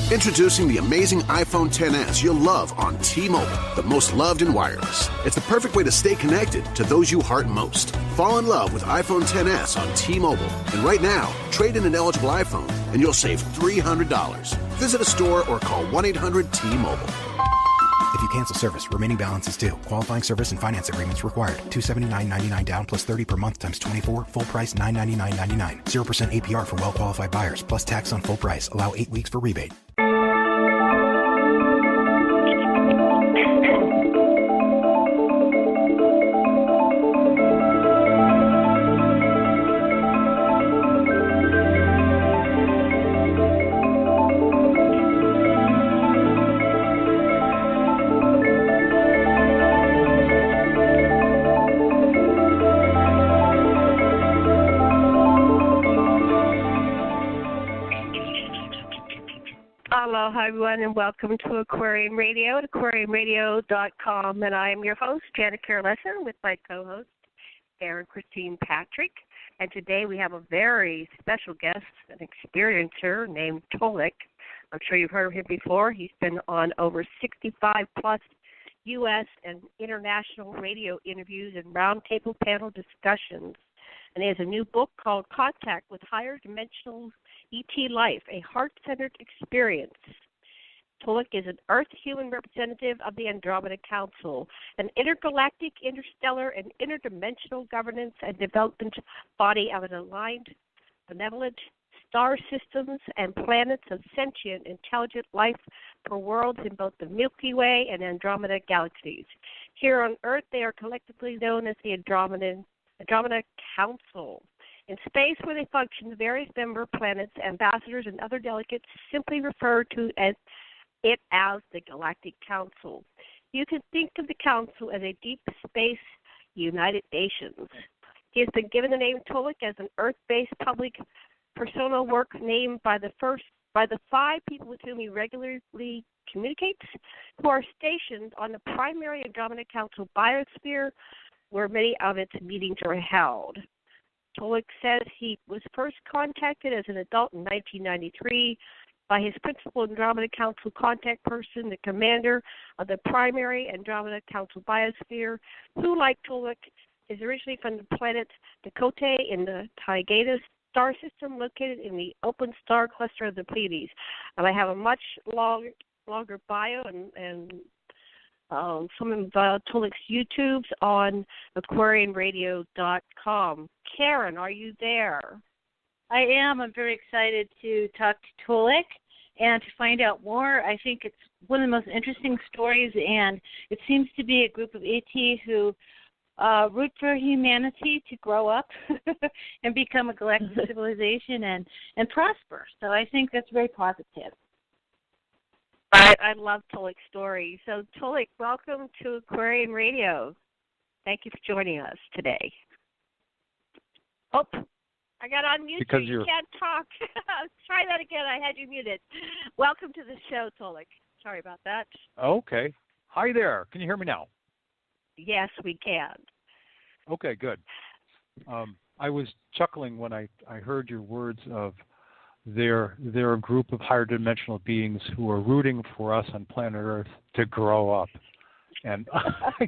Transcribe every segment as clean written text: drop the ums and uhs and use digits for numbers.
Introducing the amazing iPhone XS you'll love on T-Mobile, the most loved in wireless. It's the perfect way to stay connected to those you heart most. Fall in love with iPhone XS on T-Mobile. And right now, trade in an eligible iPhone and you'll save $300. Visit a store or call 1-800-T-Mobile. If you cancel service, remaining balance is due. Qualifying service and finance agreements required. $279.99 down plus 30 per month times 24. Full price $999.99. 0% APR for well-qualified buyers plus tax on full price. Allow 8 weeks for rebate. Hi, everyone, and welcome to Aquarian Radio at aquarianradio.com. And I am your host, Janet Lessin, with my co-host, Aaron Christine Patrick. And today we have a very special guest, an experiencer named Tolec. I'm sure you've heard of him before. He's been on over 65-plus U.S. and international radio interviews and roundtable panel discussions. And he has a new book called Contact with Higher Dimensional ET Life, a Heart-Centered Experience. Tolec is an Earth human representative of the Andromeda Council, an intergalactic, interstellar, and interdimensional governance and development body of an aligned, benevolent star systems and planets of sentient, intelligent life per worlds in both the Milky Way and Andromeda galaxies. Here on Earth, they are collectively known as the Andromeda Council. In space, where they function, the various member planets, ambassadors, and other delegates simply refer to it as the Galactic Council. You can think of the Council as a deep space United Nations. He has been given the name Tolec as an Earth-based public persona work named by the 5 people with whom he regularly communicates, who are stationed on the primary Andromeda Council biosphere, where many of its meetings are held. Tolec says he was first contacted as an adult in 1993 by his principal Andromeda Council contact person, the commander of the primary Andromeda Council biosphere, who, like Tolec, is originally from the planet Dakota in the Tolec star system located in the open star cluster of the Pleiades. And I have a much longer bio and some of Tolec's YouTubes on aquarianradio.com. Karen, are you there? I am. I'm very excited to talk to Tolec and to find out more. I think it's one of the most interesting stories, and it seems to be a group of ET who root for humanity to grow up and become a galactic civilization and prosper. So I think that's very positive. I love Tolec's story. So, Tolec, welcome to Aquarian Radio. Thank you for joining us today. Oh, I got on mute. Because you can't talk. Try that again. I had you muted. Welcome to the show, Tolec. Sorry about that. Okay. Hi there. Can you hear me now? Yes, we can. Okay, good. I was chuckling when I heard your words of they're a group of higher dimensional beings who are rooting for us on planet Earth to grow up. And I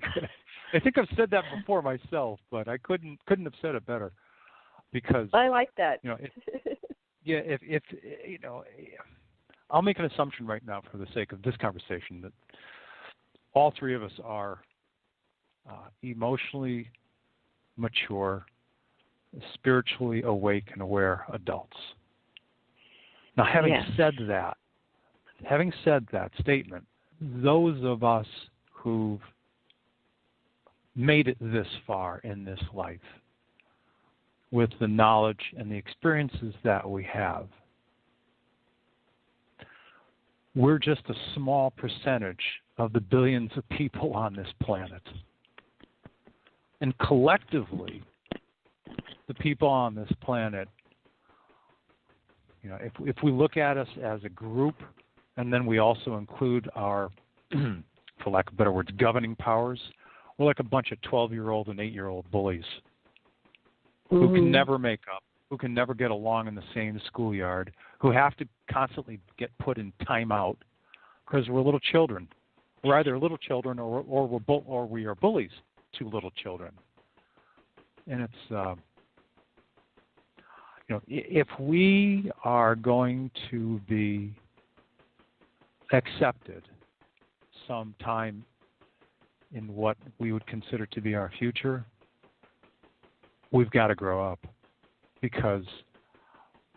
think I've said that before myself, but I couldn't have said it better, because I like that. If I'll make an assumption right now for the sake of this conversation that all 3 of us are emotionally mature, spiritually awake and aware adults. Now, having said that statement, those of us who've made it this far in this life with the knowledge and the experiences that we have, we're just a small percentage of the billions of people on this planet. And collectively, the people on this planet, if we look at us as a group, and then we also include our, for lack of better words, governing powers, we're like a bunch of 12-year-old and 8-year-old bullies who can never make up, who can never get along in the same schoolyard, who have to constantly get put in timeout because we're little children. We're either little children or we are bullies to little children. And it's, if we are going to be accepted sometime in what we would consider to be our future, we've got to grow up, because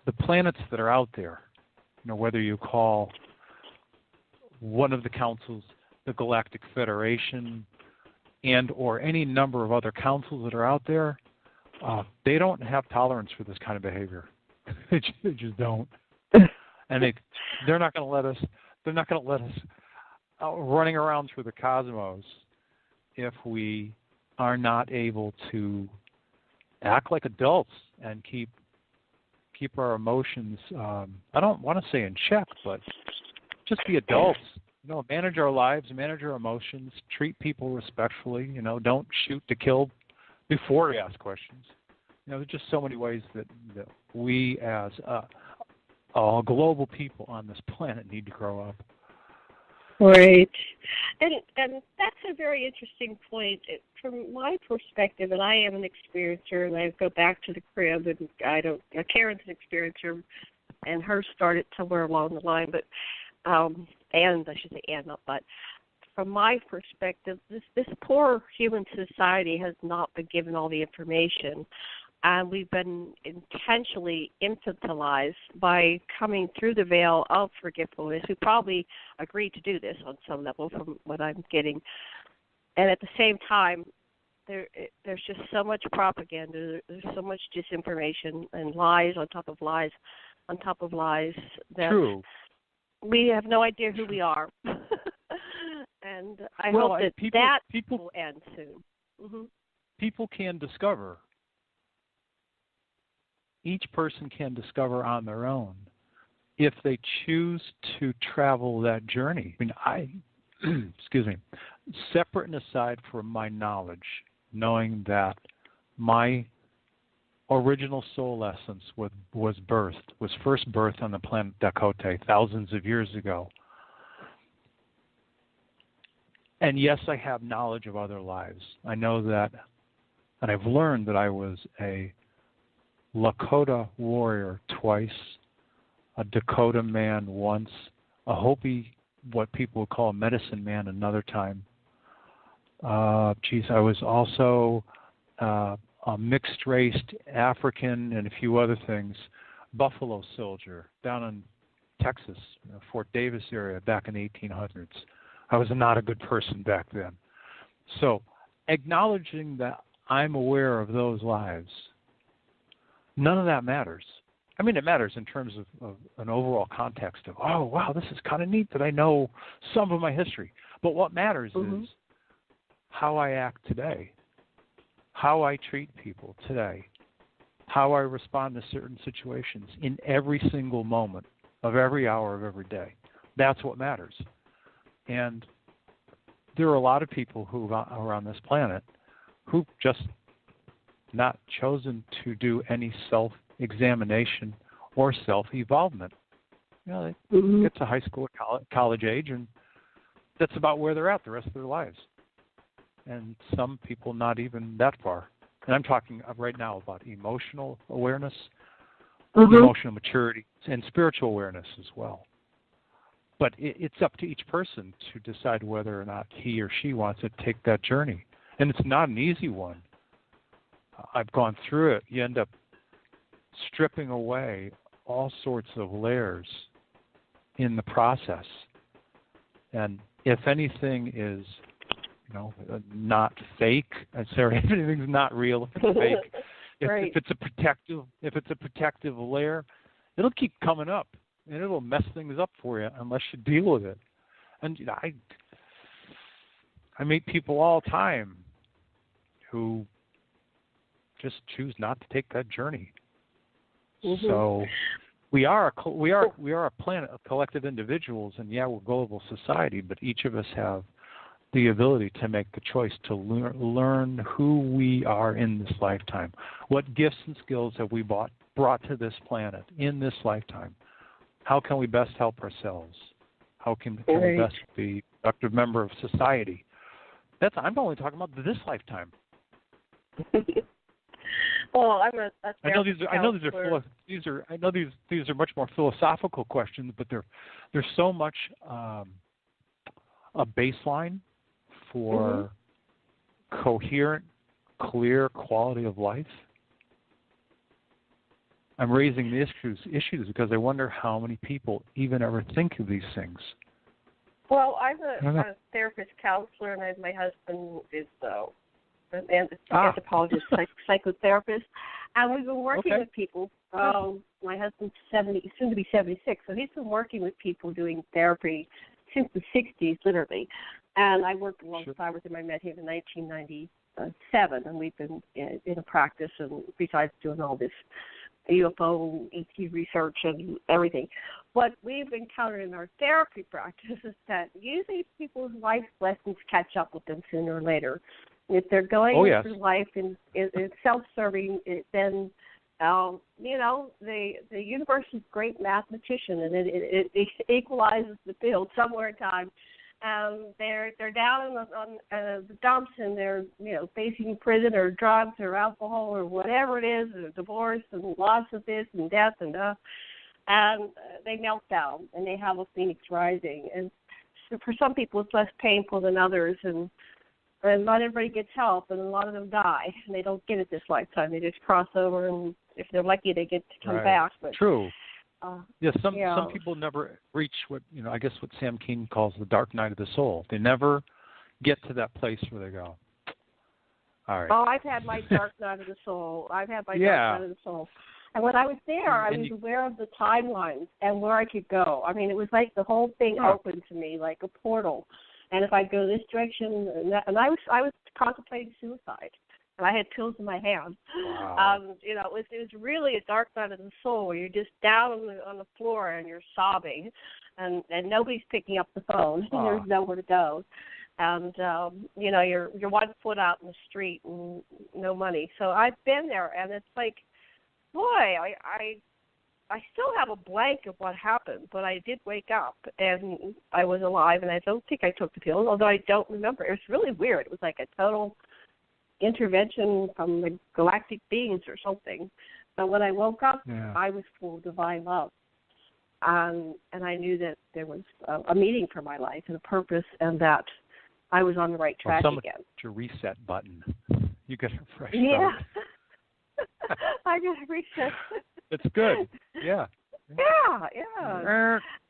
the planets that are out there, whether you call one of the councils the Galactic Federation and or any number of other councils that are out there, they don't have tolerance for this kind of behavior. They just don't, and they're not going to let us. They're not going to let us out running around through the cosmos if we are not able to act like adults and keep our emotions. I don't want to say in check, but just be adults. Manage our lives, manage our emotions, treat people respectfully. Don't shoot to kill before we ask questions. There's just so many ways that we as all global people on this planet need to grow up. Right. And that's a very interesting point. From my perspective, and I am an experiencer, and I go back to the crib, and Karen's an experiencer, and hers started somewhere along the line, but, and I should say and, not but. From my perspective, this poor human society has not been given all the information, and we've been intentionally infantilized by coming through the veil of forgetfulness. We probably agreed to do this on some level from what I'm getting. And at the same time, there's just so much propaganda, there's so much disinformation and lies on top of lies on top of lies that True. We have no idea who we are. And I hope that people will end soon. Mm-hmm. People can discover. Each person can discover on their own if they choose to travel that journey. Excuse me, separate and aside from my knowledge, knowing that my original soul essence was first birthed on the planet Dakota thousands of years ago. And yes, I have knowledge of other lives. I know that, and I've learned that I was a Lakota warrior twice, a Dakota man once, a Hopi, what people would call a medicine man another time. I was also a mixed-raced African and a few other things, buffalo soldier down in Texas, Fort Davis area back in the 1800s. I was not a good person back then. So acknowledging that I'm aware of those lives, none of that matters. I mean, it matters in terms of an overall context of, oh, wow, this is kind of neat that I know some of my history. But what matters is how I act today, how I treat people today, how I respond to certain situations in every single moment of every hour of every day. That's what matters. And there are a lot of people who are on this planet who've just not chosen to do any self-examination or self-evolvement. They get to high school or college age, and that's about where they're at the rest of their lives. And some people not even that far. And I'm talking right now about emotional awareness, emotional maturity, and spiritual awareness as well. But it's up to each person to decide whether or not he or she wants to take that journey. And it's not an easy one. I've gone through it. You end up stripping away all sorts of layers in the process. And if anything is, not fake, if anything's not real, if it's fake, if it's a protective layer, it'll keep coming up. And it'll mess things up for you unless you deal with it. And I meet people all the time who just choose not to take that journey. So we are a planet of collective individuals, and we're a global society, but each of us have the ability to make the choice to learn who we are in this lifetime. What gifts and skills have we brought brought to this planet in this lifetime. How can we best help ourselves? How can we best be a productive member of society? I'm only talking about this lifetime. Well, I know these are much more philosophical questions, but there's so much a baseline for coherent, clear quality of life. I'm raising the issues because I wonder how many people even ever think of these things. Well, I'm a therapist counselor, and my husband is an anthropologist, psychotherapist, and we've been working with people. My husband's 70, soon to be 76, so he's been working with people doing therapy since the 60s, literally. And I worked alongside with him. I met him in 1997, and we've been in a practice, and besides doing all this UFO, ET research, and everything. What we've encountered in our therapy practice is that usually people's life lessons catch up with them sooner or later. If they're going through life in self-serving, then the universe is a great mathematician, and it equalizes the field somewhere in time. They're down on the dumps, and they're facing prison or drugs or alcohol or whatever it is, or divorce and loss of this and death and they melt down and they have a phoenix rising. And so for some people, it's less painful than others, and not everybody gets help, and a lot of them die, and they don't get it this lifetime. They just cross over, and if they're lucky, they get to come back. But true. Some people never reach what what Sam King calls the dark night of the soul. They never get to that place where they go, all right. Oh, I've had my dark night of the soul. Dark night of the soul. And when I was there, I was aware of the timelines and where I could go. I mean, it was like the whole thing opened to me like a portal. And if I go this direction, and I was contemplating suicide. And I had pills in my hand. Wow. It was really a dark night of the soul where you're just down on the floor and you're sobbing, and nobody's picking up the phone. And there's nowhere to go, and you're 1 foot out in the street and no money. So I've been there, and it's like, boy, I still have a blank of what happened, but I did wake up and I was alive, and I don't think I took the pills, although I don't remember. It was really weird. It was like a total intervention from the galactic beings or something. But when I woke up, I was full of divine love. And I knew that there was a meaning for my life and a purpose, and that I was on the right track again. Your reset button. You get a fresh start. Yeah. I got a reset. It's good. Yeah. Yeah.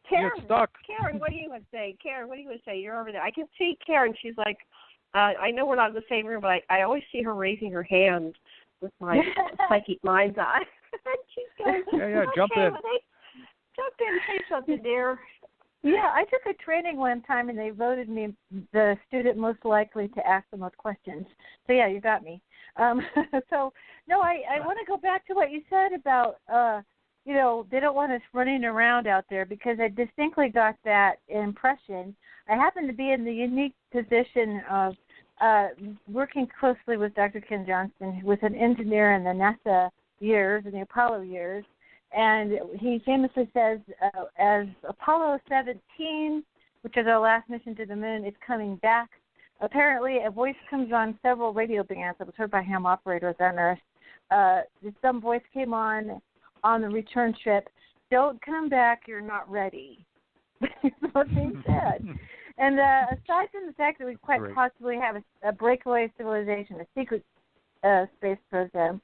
Karen, stuck. Karen, what do you want to say? You're over there. I can see Karen. She's like, I know we're not in the same room, but I always see her raising her hand with my psychic mind's eye. She's going, jump in. Jump in and say something, dear. Yeah, I took a training one time, and they voted me the student most likely to ask the most questions. So, yeah, you got me. I want to go back to what you said about, they don't want us running around out there, because I distinctly got that impression. I happen to be in the unique position of working closely with Dr. Ken Johnston, who was an engineer in the NASA years, in the Apollo years, and he famously says, as Apollo 17, which is our last mission to the moon, is coming back, apparently a voice comes on several radio bands that was heard by ham operators on Earth. Some voice came on the return trip, "Don't come back, you're not ready." That's what they said. And aside from the fact that we quite possibly have a breakaway civilization, a secret space program,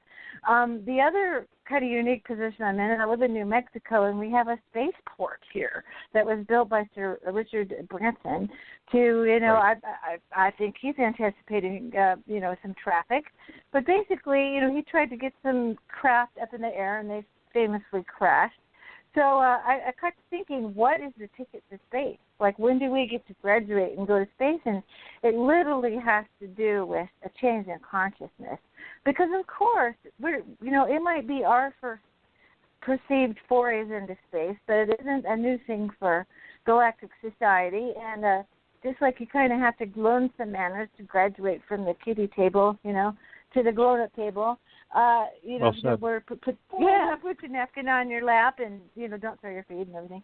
the other kind of unique position I'm in, and I live in New Mexico, and we have a spaceport here that was built by Sir Richard Branson I think he's anticipating, some traffic. But basically, he tried to get some craft up in the air, and they famously crashed. So I kept thinking, what is the ticket to space? Like, when do we get to graduate and go to space? And it literally has to do with a change in consciousness. Because, of course, it might be our first perceived forays into space, but it isn't a new thing for galactic society. And just like you kind of have to learn some manners to graduate from the kiddie table, to the grown-up table, Put your napkin on your lap and, don't throw your feet and everything.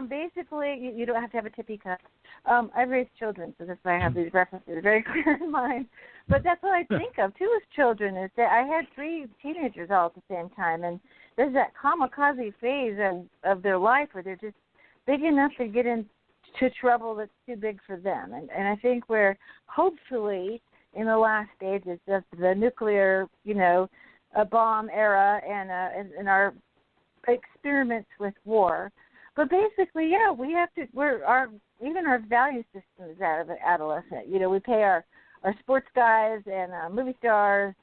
Basically, you don't have to have a tippy cup. I've raised children, so that's why I have these references very clear in mind. But that's what I think of, too, as children, is that I had 3 teenagers all at the same time, and there's that kamikaze phase of their life where they're just big enough to get into trouble that's too big for them. And I think we're hopefully in the last stages of the nuclear, a bomb era and our experiments with war. But basically, we have to. Even our value system is out of adolescent. We pay our sports guys and movie stars,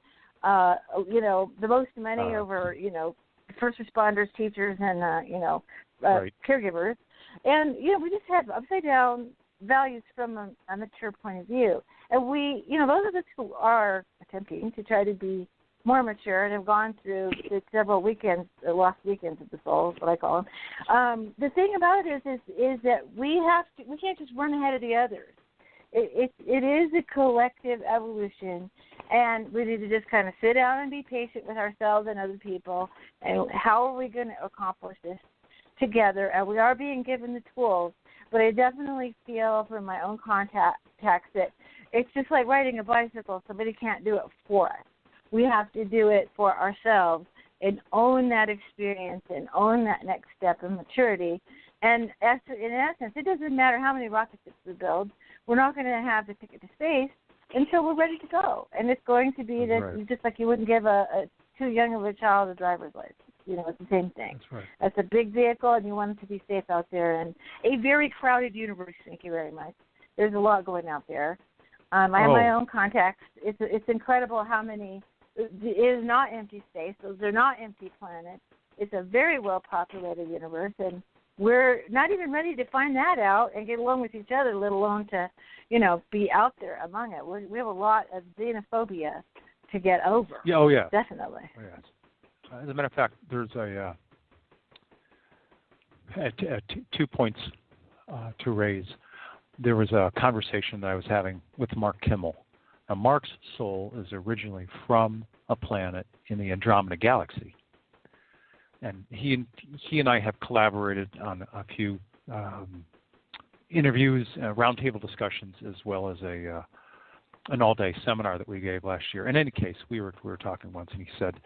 the most money over, first responders, teachers, and caregivers. And we just have upside down values from a mature point of view. And we, those of us who are attempting to try to be more mature and have gone through the several weekends, lost weekends of the soul, is what I call them. The thing about it is that we can't just run ahead of the others. It is a collective evolution, and we need to just kind of sit down and be patient with ourselves and other people. And how are we going to accomplish this together? And we are being given the tools, but I definitely feel from my own contacts that it's just like riding a bicycle. Somebody can't do it for us. We have to do it for ourselves and own that experience and own that next step of maturity. And in essence, it doesn't matter how many rocket ships we build. We're not going to have the ticket to space until we're ready to go. And it's going to be that just like you wouldn't give a too young of a child a driver's license. It's the same thing. That's right. That's a big vehicle, and you want it to be safe out there. And a very crowded universe, thank you very much. There's a lot going out there. I have my own contacts. It's incredible how many. It is not empty space. Those are not empty planets. It's a very well-populated universe, and we're not even ready to find that out and get along with each other, let alone to, be out there among it. We have a lot of xenophobia to get over. Yeah, oh, yeah. Definitely. Oh, yes. As a matter of fact, there's 2 points to raise. There was a conversation that I was having with Mark Kimmel. Now, Mark's soul is originally from a planet in the Andromeda galaxy. And he and I have collaborated on a few interviews, roundtable discussions, as well as an all-day seminar that we gave last year. In any case, we were talking once, and he said,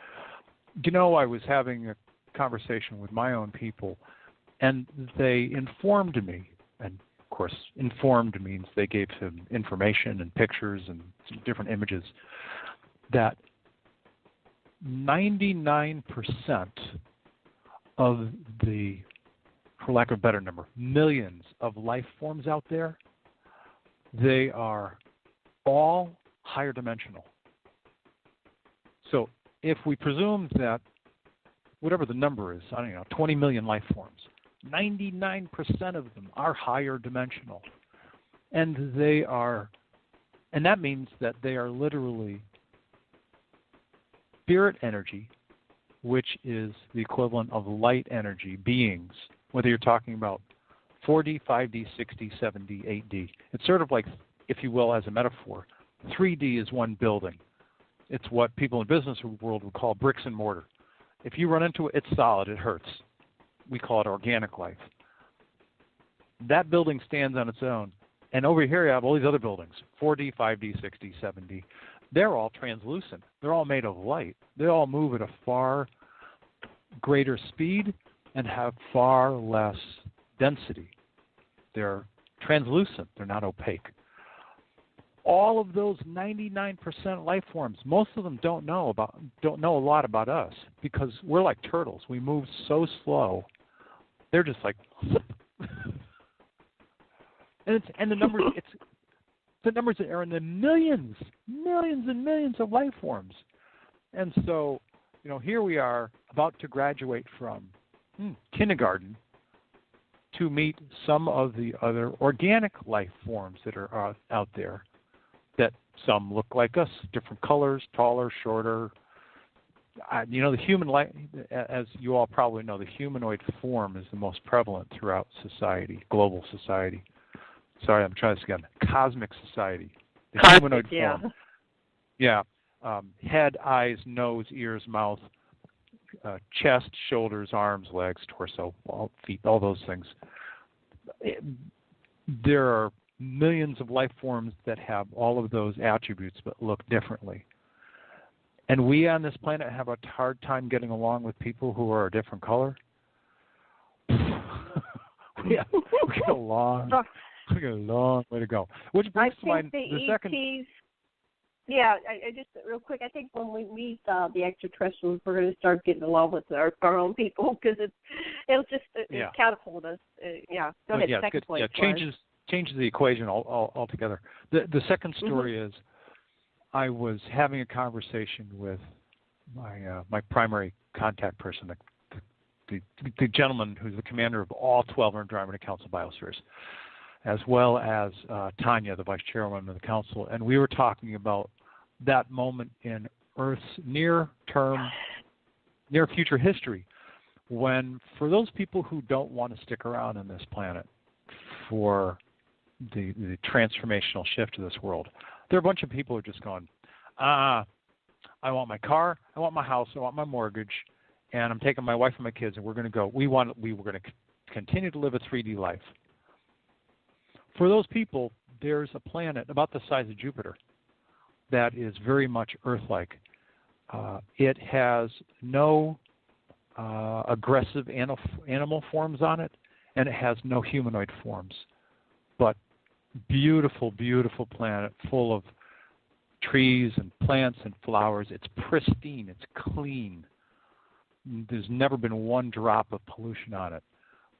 I was having a conversation with my own people, and they informed me, and of course, informed means they gave him information and pictures and some different images, that 99% of the, for lack of a better number, millions of life forms out there, they are all higher dimensional. So if we presume that whatever the number is, 20 million life forms, 99% of them are higher dimensional. And that means that they are literally spirit energy, which is the equivalent of light energy beings, whether you're talking about 4D, 5D, 6D, 7D, 8D. It's sort of like, if you will, as a metaphor, 3D is one building. It's what people in the business world would call bricks and mortar. If you run into it, it's solid, it hurts. We call it organic life. That building stands on its own. And over here you have all these other buildings, 4D, 5D, 6D, 7D. They're all translucent. They're all made of light. They all move at a far greater speed and have far less density. They're translucent. They're not opaque. All of those 99% life forms, most of them don't know a lot about us because we're like turtles. We move so slow. They're just like, and the numbers are in the millions and millions of life forms. And so, here we are about to graduate from kindergarten to meet some of the other organic life forms that are out there. That some look like us, different colors, taller, shorter. The human life, as you all probably know, the humanoid form is the most prevalent throughout society, global society. Sorry, I'm trying this again. Cosmic society. The humanoid form. Yeah. head, eyes, nose, ears, mouth, chest, shoulders, arms, legs, torso, feet, all those things. There are millions of life forms that have all of those attributes but look differently. And we on this planet have a hard time getting along with people who are a different color. we got a long way to go. Which brings to mind the second. Yeah, I just real quick. I think when we meet the extraterrestrials, we're going to start getting along with our own people because it'll just catapult us. Go ahead. Second point. Changes the equation altogether. The second story is, I was having a conversation with my primary contact person, the gentleman who's the commander of all 12 Andromeda Council biospheres, as well as Tanya, the vice chairwoman of the council, and we were talking about that moment in Earth's near future history, when for those people who don't want to stick around on this planet for the transformational shift of this world, there are a bunch of people who are just going, I want my car, I want my house, I want my mortgage, and I'm taking my wife and my kids, and we're going to go. We were going to continue to live a 3D life. For those people, there's a planet about the size of Jupiter that is very much Earth-like. It has no aggressive animal forms on it, and it has no humanoid forms, but beautiful, beautiful planet full of trees and plants and flowers. It's pristine. It's clean. There's never been one drop of pollution on it.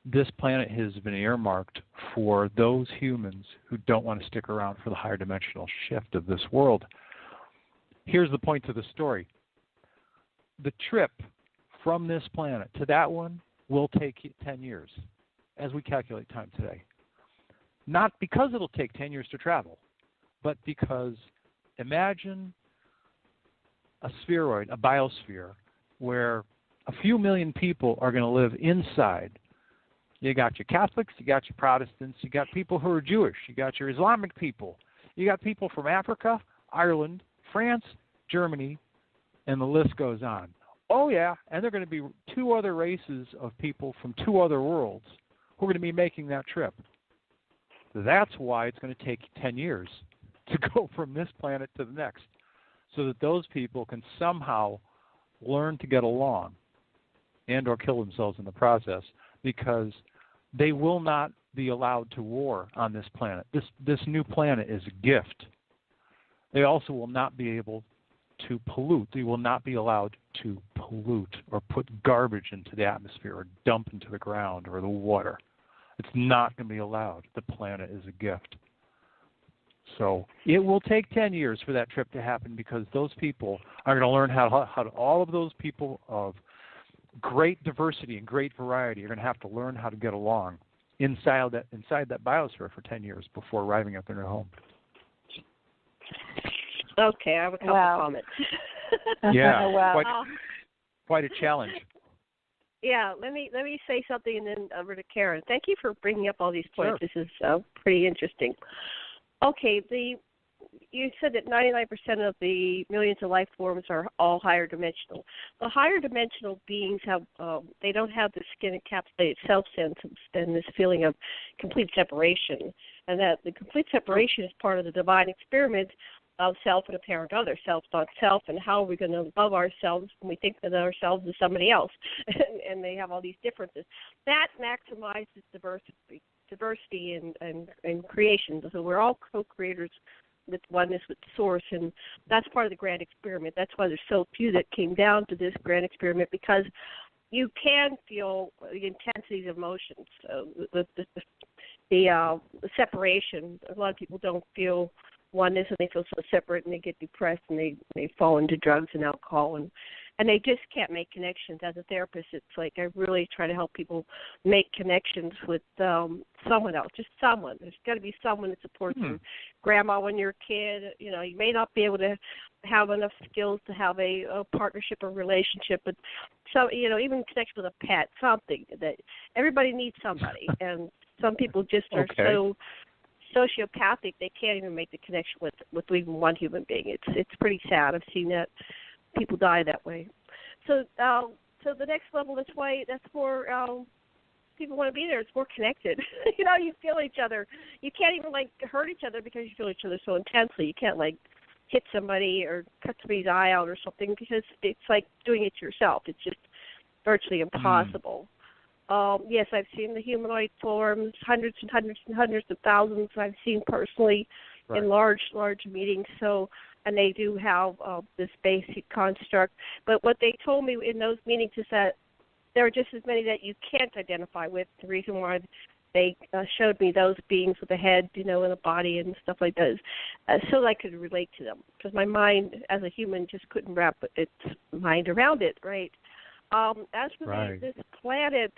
This planet has been earmarked for those humans who don't want to stick around for the higher dimensional shift of this world. Here's the point to the story. The trip from this planet to that one will take 10 years, as we calculate time today. Not because it'll take 10 years to travel, but because imagine a spheroid, a biosphere, where a few million people are going to live inside. You got your Catholics, you got your Protestants, you got people who are Jewish, you got your Islamic people, you got people from Africa, Ireland, France, Germany, and the list goes on. Oh yeah, and there are going to be 2 other races of people from 2 other worlds who are going to be making that trip. That's why it's going to take 10 years to go from this planet to the next, so that those people can somehow learn to get along and or kill themselves in the process, because they will not be allowed to war on this planet. This new planet is a gift. They also will not be able to pollute. They will not be allowed to pollute or put garbage into the atmosphere or dump into the ground or the water. It's not going to be allowed. The planet is a gift. So it will take 10 years for that trip to happen, because those people are going to learn how to all of those people of great diversity and great variety are going to have to learn how to get along inside that biosphere for 10 years before arriving at their new home. Okay, I have a couple comments. Yeah, quite a challenge. Yeah, let me say something and then over to Karen. Thank you for bringing up all these points. Sure. This is pretty interesting. Okay, you said that 99% of the millions of life forms are all higher dimensional. The higher dimensional beings have they don't have the skin encapsulated self sense and this feeling of complete separation, and that the complete separation is part of the divine experiment of self and apparent other, self not self, and how are we going to love ourselves when we think that ourselves is somebody else, and they have all these differences. That maximizes diversity and creation. So we're all co-creators with oneness with the source, and that's part of the grand experiment. That's why there's so few that came down to this grand experiment, because you can feel the intensities of emotions, the separation. A lot of people don't feel oneness, and they feel so separate, and they get depressed, and they fall into drugs and alcohol, and they just can't make connections. As a therapist, it's like I really try to help people make connections with someone else, just someone. There's got to be someone that supports you. Grandma when you're a kid, you may not be able to have enough skills to have a partnership or relationship, but so even connection with a pet, something that everybody needs somebody, and some people just are so sociopathic, they can't even make the connection with even one human being. It's pretty sad. I've seen that people die that way. So the next level, that's more people want to be there. It's more connected. You feel each other. You can't even hurt each other because you feel each other so intensely. You can't hit somebody or cut somebody's eye out or something because it's like doing it yourself. It's just virtually impossible. Yes, I've seen the humanoid forms, hundreds and hundreds and hundreds of thousands I've seen personally in large meetings. So, and they do have this basic construct. But what they told me in those meetings is that there are just as many that you can't identify with. The reason why they showed me those beings with a head, and a body and stuff like that, so I could relate to them. Because my mind, as a human, just couldn't wrap its mind around it, right? As for this planet,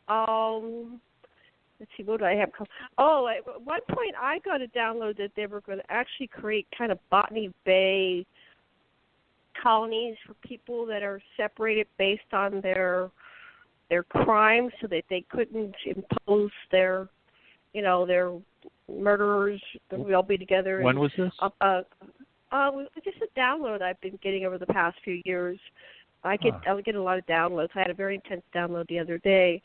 let's see, what do I have? At one point I got a download that they were going to actually create kind of Botany Bay colonies for people that are separated based on their crimes, so that they couldn't impose their murderers. We all be together. When was this? Just a download I've been getting over the past few years. I get a lot of downloads. I had a very intense download the other day,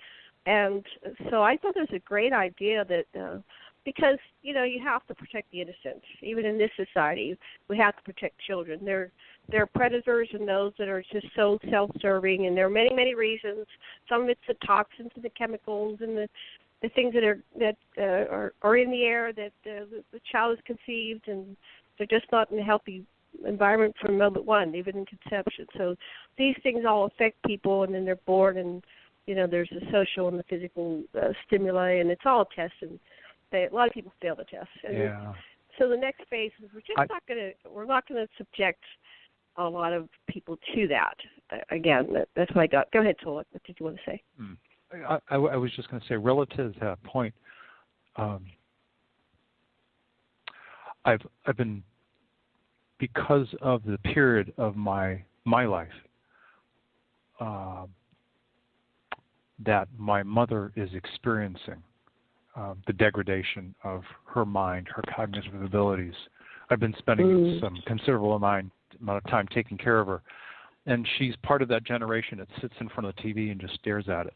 and so I thought it was a great idea that because you have to protect the innocent. Even in this society, we have to protect children. There are predators and those that are just so self-serving, and there are many reasons. Some of it's the toxins and the chemicals and the things that are in the air that the child is conceived, and they're just not in a healthy environment from moment one, even in conception. So these things all affect people, and then they're born, and there's the social and the physical stimuli, and it's all a test, and a lot of people fail the test. And so the next phase is we're not gonna subject a lot of people to that. Again, that's what I got. Go ahead, Tolec. What did you want to say? I was just going to say, relative to that point, I've been, because of the period of my life that my mother is experiencing, the degradation of her mind, her cognitive abilities. I've been spending some considerable amount of time taking care of her, and she's part of that generation that sits in front of the TV and just stares at it.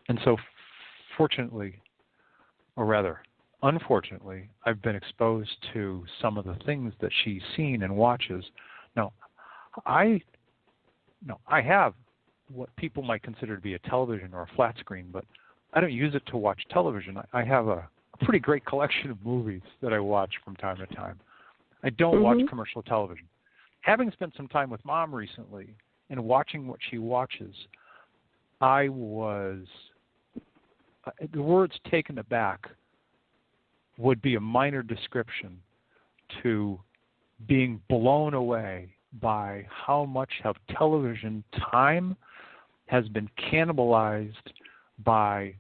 And so, fortunately, or rather, unfortunately, I've been exposed to some of the things that she's seen and watches. Now, I have what people might consider to be a television or a flat screen, but I don't use it to watch television. I have a pretty great collection of movies that I watch from time to time. I don't watch commercial television. Having spent some time with Mom recently and watching what she watches, I was, the words taken aback would be a minor description to being blown away by how much of television time has been cannibalized by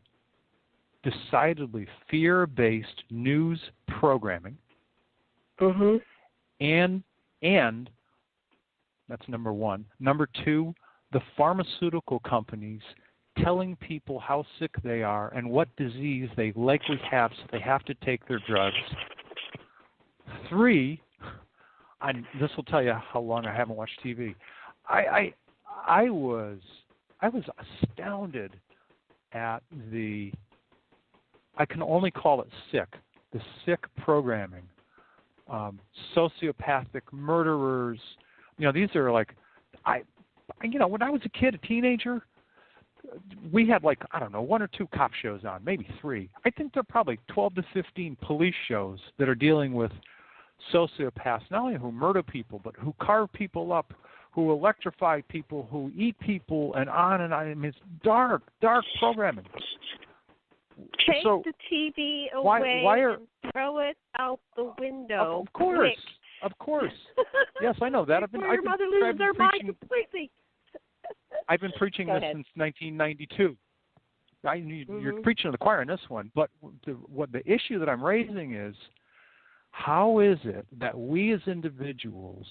decidedly fear-based news programming. And that's number one. Number two, the pharmaceutical companies telling people how sick they are and what disease they likely have, so they have to take their drugs. Three, and this will tell you how long I haven't watched TV. I was astounded at the, I can only call it the sick programming. Sociopathic murderers. These are when I was a kid, a teenager, we had 1 or 2 cop shows on, maybe 3. I think there are probably 12 to 15 police shows that are dealing with sociopaths, not only who murder people, but who carve people up, who electrify people, who eat people, and on and on. I mean, it's dark programming. Take the TV away and throw it out the window. Of course. Yes, I know that. Your mother loses her mind completely. I've been preaching this since 1992. You're preaching to the choir on this one, but the issue that I'm raising is, how is it that we as individuals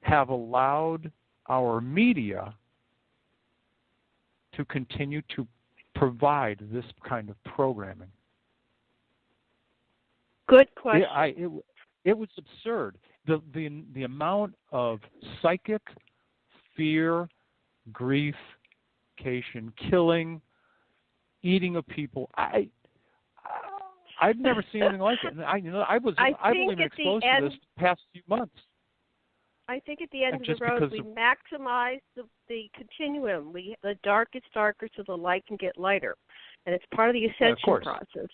have allowed our media to continue to provide this kind of programming? Good question. It was absurd. The amount of psychic fear, grief, killing, eating of people. I've never seen anything like it. And I've only been exposed to this the past few months. I think at the end of the road, we maximize the continuum. The dark gets darker so the light can get lighter. And it's part of the ascension process.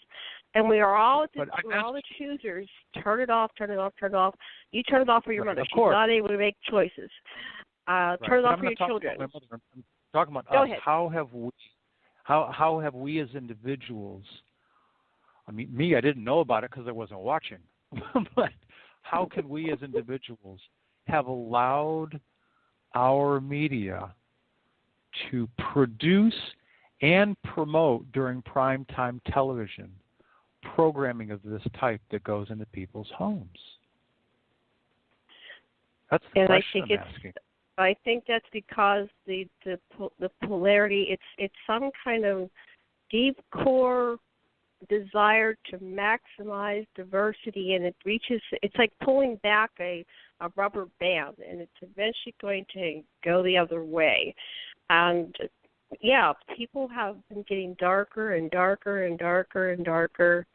And we are all the choosers. Turn it off, turn it off, turn it off. You turn it off for your mother. She's not able to make choices. Turn it off for your children. I'm talking about Go us. ahead. How have we as individuals, I mean, me, I didn't know about it because I wasn't watching. But how can we as individuals have allowed our media to produce and promote during primetime television programming of this type that goes into people's homes? That's the question I'm asking. I think that's because the polarity, it's some kind of deep core desire to maximize diversity, and it's like pulling back a rubber band, and it's eventually going to go the other way. And yeah, people have been getting darker and darker and darker and darker.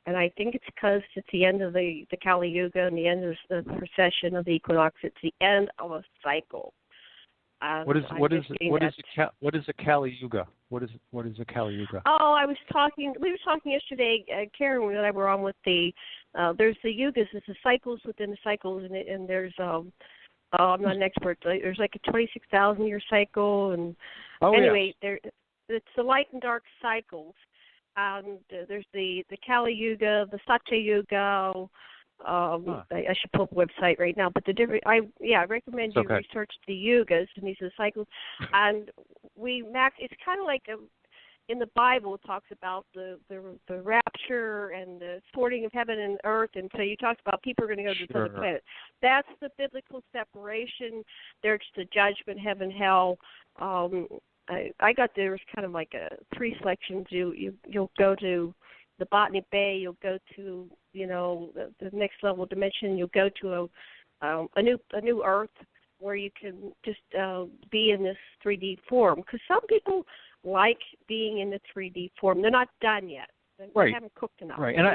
And I think it's because it's the end of the Kali Yuga and the end of the precession of the equinox. It's the end of a cycle. What is a Kali Yuga? What is a Kali Yuga? Oh, we were talking yesterday, Karen and I were on with there's the yugas, it's the cycles within the cycles, and there's I'm not an expert. There's like a 26,000-year cycle, and it's the light and dark cycles. And there's the Kali Yuga, the Satya Yuga. I should pull up the website right now, but I recommend you research the yugas, and these are the cycles. And it's kind of like in the Bible, it talks about the rapture and the sorting of heaven and earth, and so you talked about people are going to go to this other planet. That's the biblical separation. There's the judgment, heaven, hell. I got there was kind of like 3 selections. You'll go to the Botany Bay. You'll go to the next level dimension. You'll go to a new Earth where you can just be in this 3D form. Because some people like being in the 3D form. They're not done yet. They haven't cooked enough. Right, and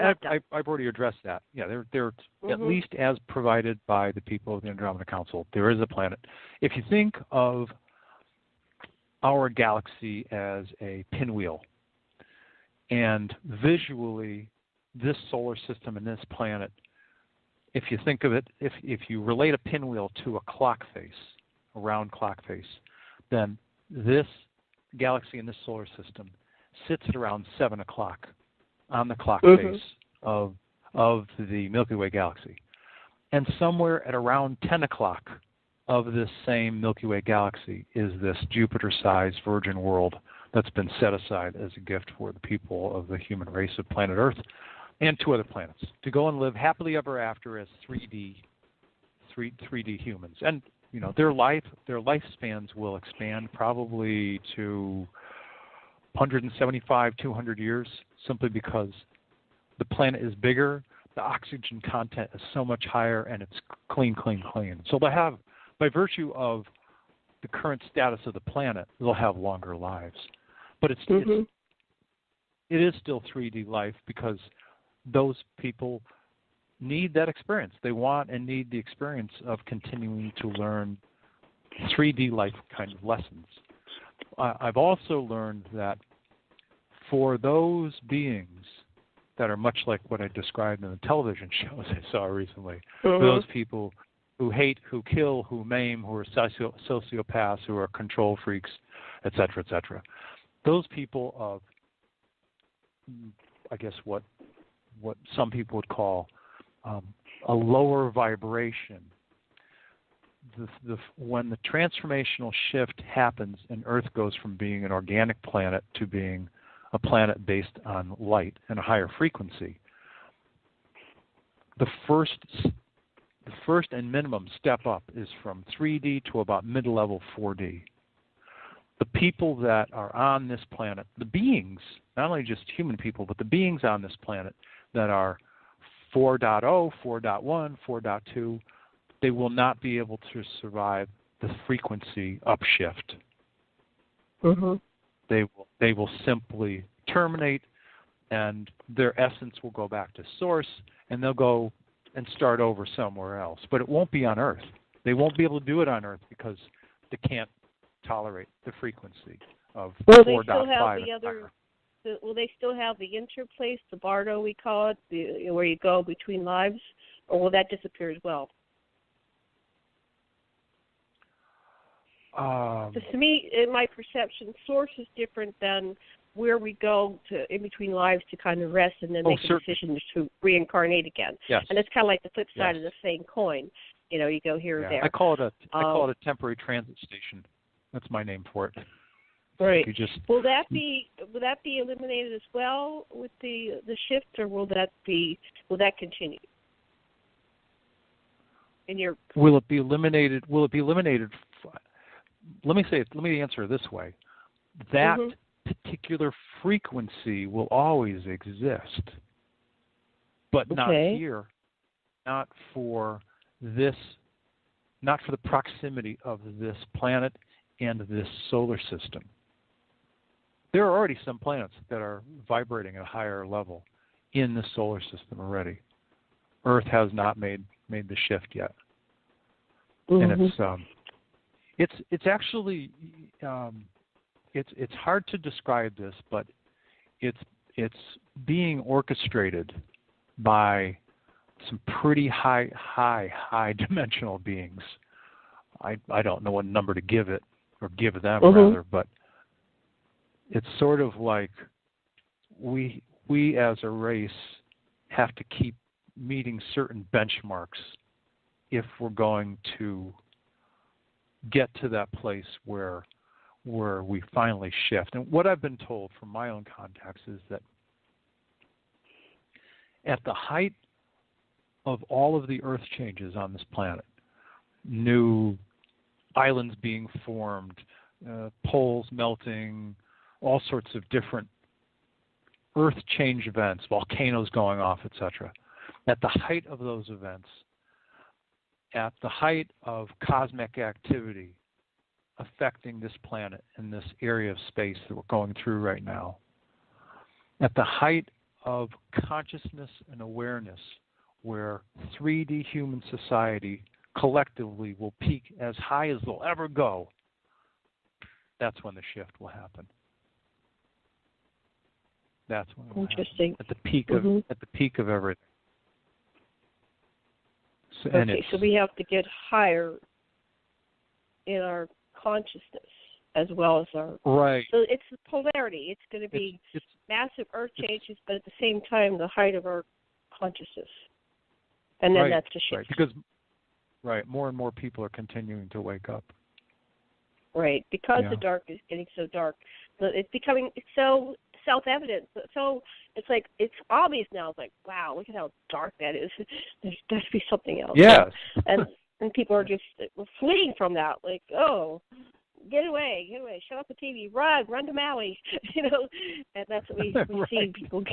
I've already addressed that. Yeah, they're at least as provided by the people of the Andromeda Council. There is a planet. If you think of our galaxy as a pinwheel, and visually this solar system and this planet, if you think of it, if you relate a pinwheel to a clock face, a round clock face, then this galaxy in this solar system sits at around 7 o'clock on the clock face of the Milky Way galaxy. And somewhere at around 10 o'clock of this same Milky Way galaxy is this Jupiter-sized virgin world that's been set aside as a gift for the people of the human race of planet Earth and 2 other planets to go and live happily ever after as 3D humans. And their lifespans will expand probably to 175, 200 years, simply because the planet is bigger, the oxygen content is so much higher, and it's clean. So they have, by virtue of the current status of the planet, they'll have longer lives. But it is still 3D life because those people need that experience. They want and need the experience of continuing to learn 3D life kind of lessons. I've also learned that for those beings that are much like what I described in the television shows I saw recently, for those people who hate, who kill, who maim, who are sociopaths, who are control freaks, et cetera, those people of, I guess, what some people would call a lower vibration. When the transformational shift happens and Earth goes from being an organic planet to being a planet based on light and a higher frequency, the first and minimum step up is from 3D to about mid-level 4D. The people that are on this planet, the beings, not only just human people, but the beings on this planet that are 4.0, 4.1, 4.2, they will not be able to survive the frequency upshift. Mm-hmm. They will simply terminate, and their essence will go back to source, and they'll go and start over somewhere else. But it won't be on Earth. They won't be able to do it on Earth because they can't tolerate the frequency of 4.5. Will they still have the interplace, the bardo we call it, where you go between lives, or will that disappear as well? Because to me, in my perception, source is different than where we go to in between lives to kind of rest and then make a decision to reincarnate again. Yes. And it's kind of like the flip side of the same coin. You know, you go here or there. I call it a temporary transit station. That's my name for it. Right. Will that be eliminated as well with the shift, or will that continue? Will it be eliminated? Let me answer it this way. That particular frequency will always exist, but not here, not for this, not for the proximity of this planet and this solar system. There are already some planets that are vibrating at a higher level in the solar system already. Earth has not made the shift yet, and it's actually it's hard to describe this, but it's being orchestrated by some pretty high dimensional beings. I don't know what number to give it or give them rather, but it's sort of like we as a race have to keep meeting certain benchmarks if we're going to get to that place where we finally shift. And what I've been told from my own contacts is that at the height of all of the Earth changes on this planet, new islands being formed, poles melting, all sorts of different Earth change events, volcanoes going off, etc. At the height of those events, at the height of cosmic activity affecting this planet and this area of space that we're going through right now, at the height of consciousness and awareness, where 3D human society collectively will peak as high as they'll ever go, that's when the shift will happen. That's when it will Interesting. happen. At the peak of everything. So we have to get higher in our consciousness as well as our... Right. So it's the polarity. It's going to be massive Earth changes, but at the same time, the height of our consciousness. And then that's the shift. Because more and more people are continuing to wake up. Right, because the dark is getting so dark. It's becoming so self-evident. So it's like, it's obvious now. It's like, wow, look at how dark that is. There's got to be something else. Yes. And people are just fleeing from that. Like, oh, get away, shut off the TV, run to Maui. And that's what we see people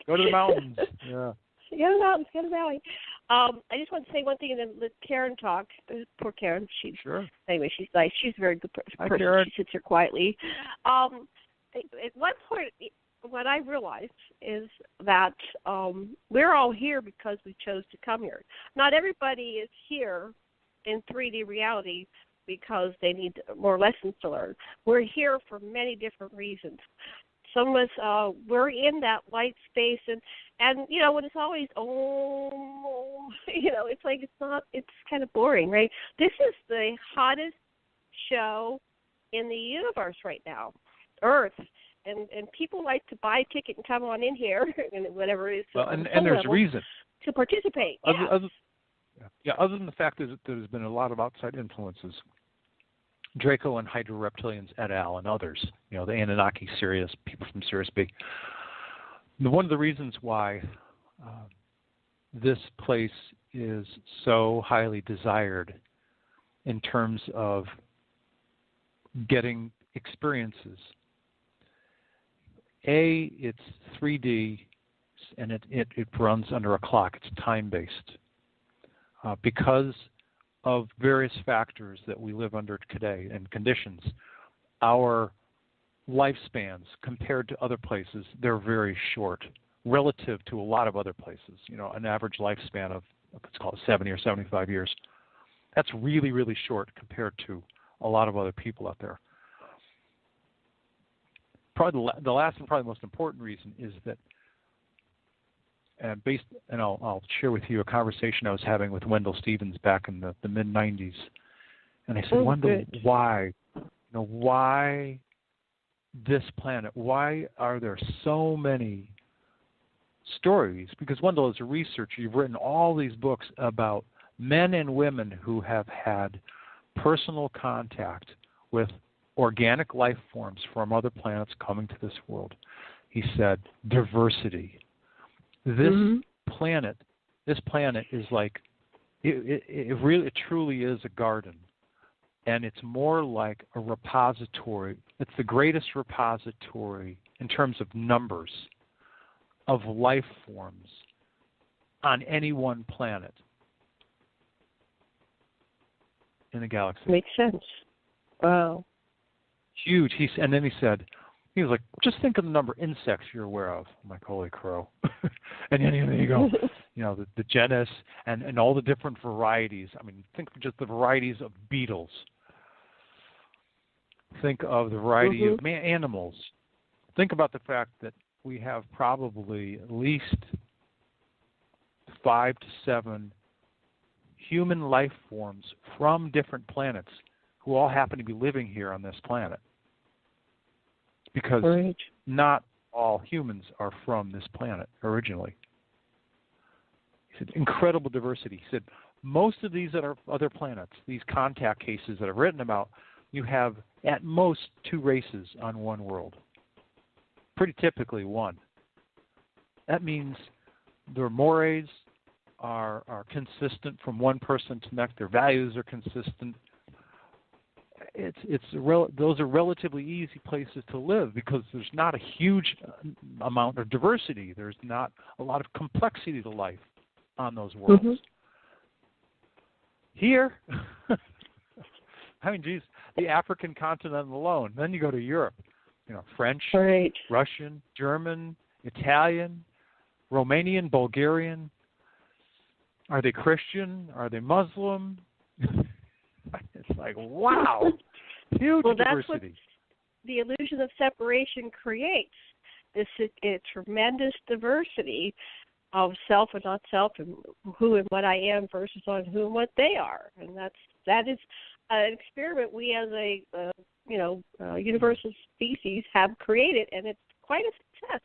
go to the mountains. Yeah. Go to the mountains, go to Maui. I just want to say one thing and then let Karen talk. Poor Karen. Anyway, she's nice. She's a very good person. Hi, Karen. She sits here quietly. At one point, what I realized is that we're all here because we chose to come here. Not everybody is here in 3D reality because they need more lessons to learn. We're here for many different reasons. Some of us, we're in that light space, and when it's always, it's like it's kind of boring, right? This is the hottest show in the universe right now, Earth. And people like to buy a ticket and come on in here, and whatever it is. Well, and there's reason to participate. Other than the fact that there's been a lot of outside influences, Draco and Hydra Reptilians et al. And others, the Anunnaki, Sirius, people from Sirius B. One of the reasons why this place is so highly desired in terms of getting experiences. A, it's 3D, and it runs under a clock. It's time-based. Because of various factors that we live under today and conditions, our lifespans compared to other places, they're very short relative to a lot of other places. You know, an average lifespan of, let's call it 70 or 75 years. That's really, really short compared to a lot of other people out there. Probably the last and probably most important reason is that, and I'll share with you a conversation I was having with Wendell Stevens back in the mid-'90s, and I said, Wendell, why? You know, why this planet? Why are there so many stories? Because Wendell, as a researcher, you've written all these books about men and women who have had personal contact with organic life forms from other planets coming to this world. He said, diversity. This planet is like, it truly is a garden. And it's more like a repository. It's the greatest repository in terms of numbers of life forms on any one planet in the galaxy. Makes sense. Wow. Huge. And then he was like, just think of the number of insects you're aware of. I'm like, holy crow. And then you go, you know, the genus and all the different varieties. I mean, think of just the varieties of beetles. Think of the variety of animals. Think about the fact that we have probably at least 5 to 7 human life forms from different planets who all happen to be living here on this planet. Because not all humans are from this planet originally. He said, incredible diversity. He said, most of these that are other planets, these contact cases that I've written about, you have at most 2 races on one world. Pretty typically 1. That means their mores are consistent from one person to the next. Their values are consistent. Those are relatively easy places to live because there's not a huge amount of diversity. There's not a lot of complexity to life on those worlds. Here, I mean, geez, the African continent alone. Then you go to Europe, you know, French, Russian, German, Italian, Romanian, Bulgarian. Are they Christian? Are they Muslim? It's like, wow, huge well, diversity. That's what the illusion of separation creates. This tremendous diversity of self and not self, and who and what I am versus on who and what they are, and that is an experiment we as a universal species have created, and it's quite a success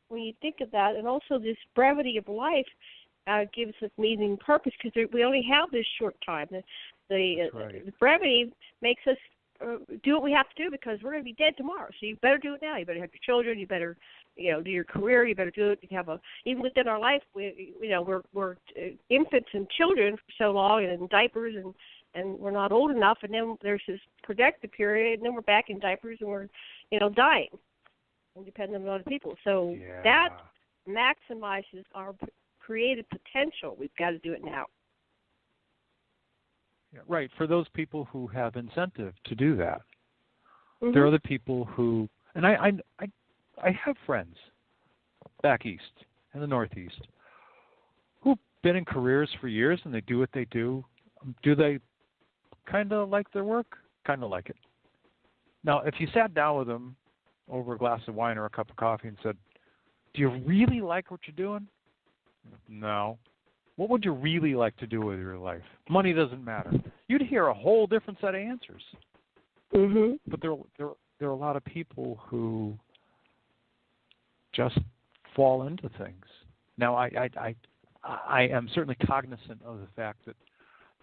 when you think of that. And also this brevity of life gives us meaning and purpose because we only have this short time. The brevity makes us do what we have to do because we're going to be dead tomorrow. So you better do it now. You better have your children. You better, do your career. You better do it. You have even within our life, we're infants and children for so long and in diapers and we're not old enough. And then there's this productive period, and then we're back in diapers and we're, dying and dependent on other people. So that maximizes our creative potential. We've got to do it now. Yeah, right. For those people who have incentive to do that, there are other people who, and I have friends back east in the Northeast who've been in careers for years and they do what they do. Do they kind of like their work? Kind of like it. Now, if you sat down with them over a glass of wine or a cup of coffee and said, "Do you really like what you're doing?" No. What would you really like to do with your life? Money doesn't matter. You'd hear a whole different set of answers. But there are a lot of people who just fall into things. Now, I am certainly cognizant of the fact that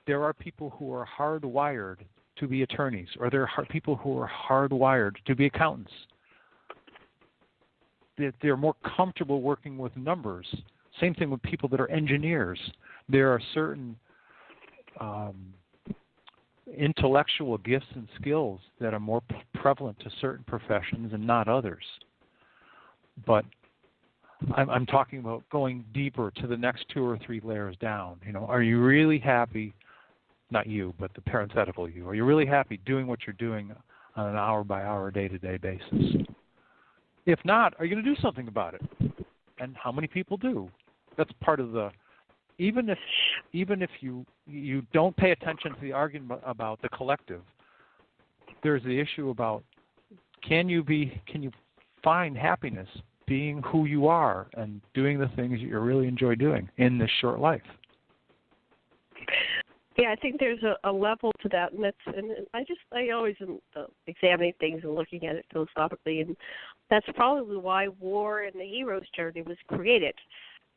there are people who are hardwired to be attorneys, or there are people who are hardwired to be accountants. They're more comfortable working with numbers. Same thing with people that are engineers. There are certain intellectual gifts and skills that are more prevalent to certain professions and not others. But I'm talking about going deeper to the next 2 or 3 layers down. Are you really happy? Not you, but the parenthetical you. Are you really happy doing what you're doing on an hour-by-hour, day-to-day basis? If not, are you going to do something about it? And how many people do? That's part of the. Even if you don't pay attention to the argument about the collective, there's the issue about can you find happiness being who you are and doing the things that you really enjoy doing in this short life? Yeah, I think there's a level to that, and I always am examining things and looking at it philosophically, and that's probably why War and the Hero's Journey was created.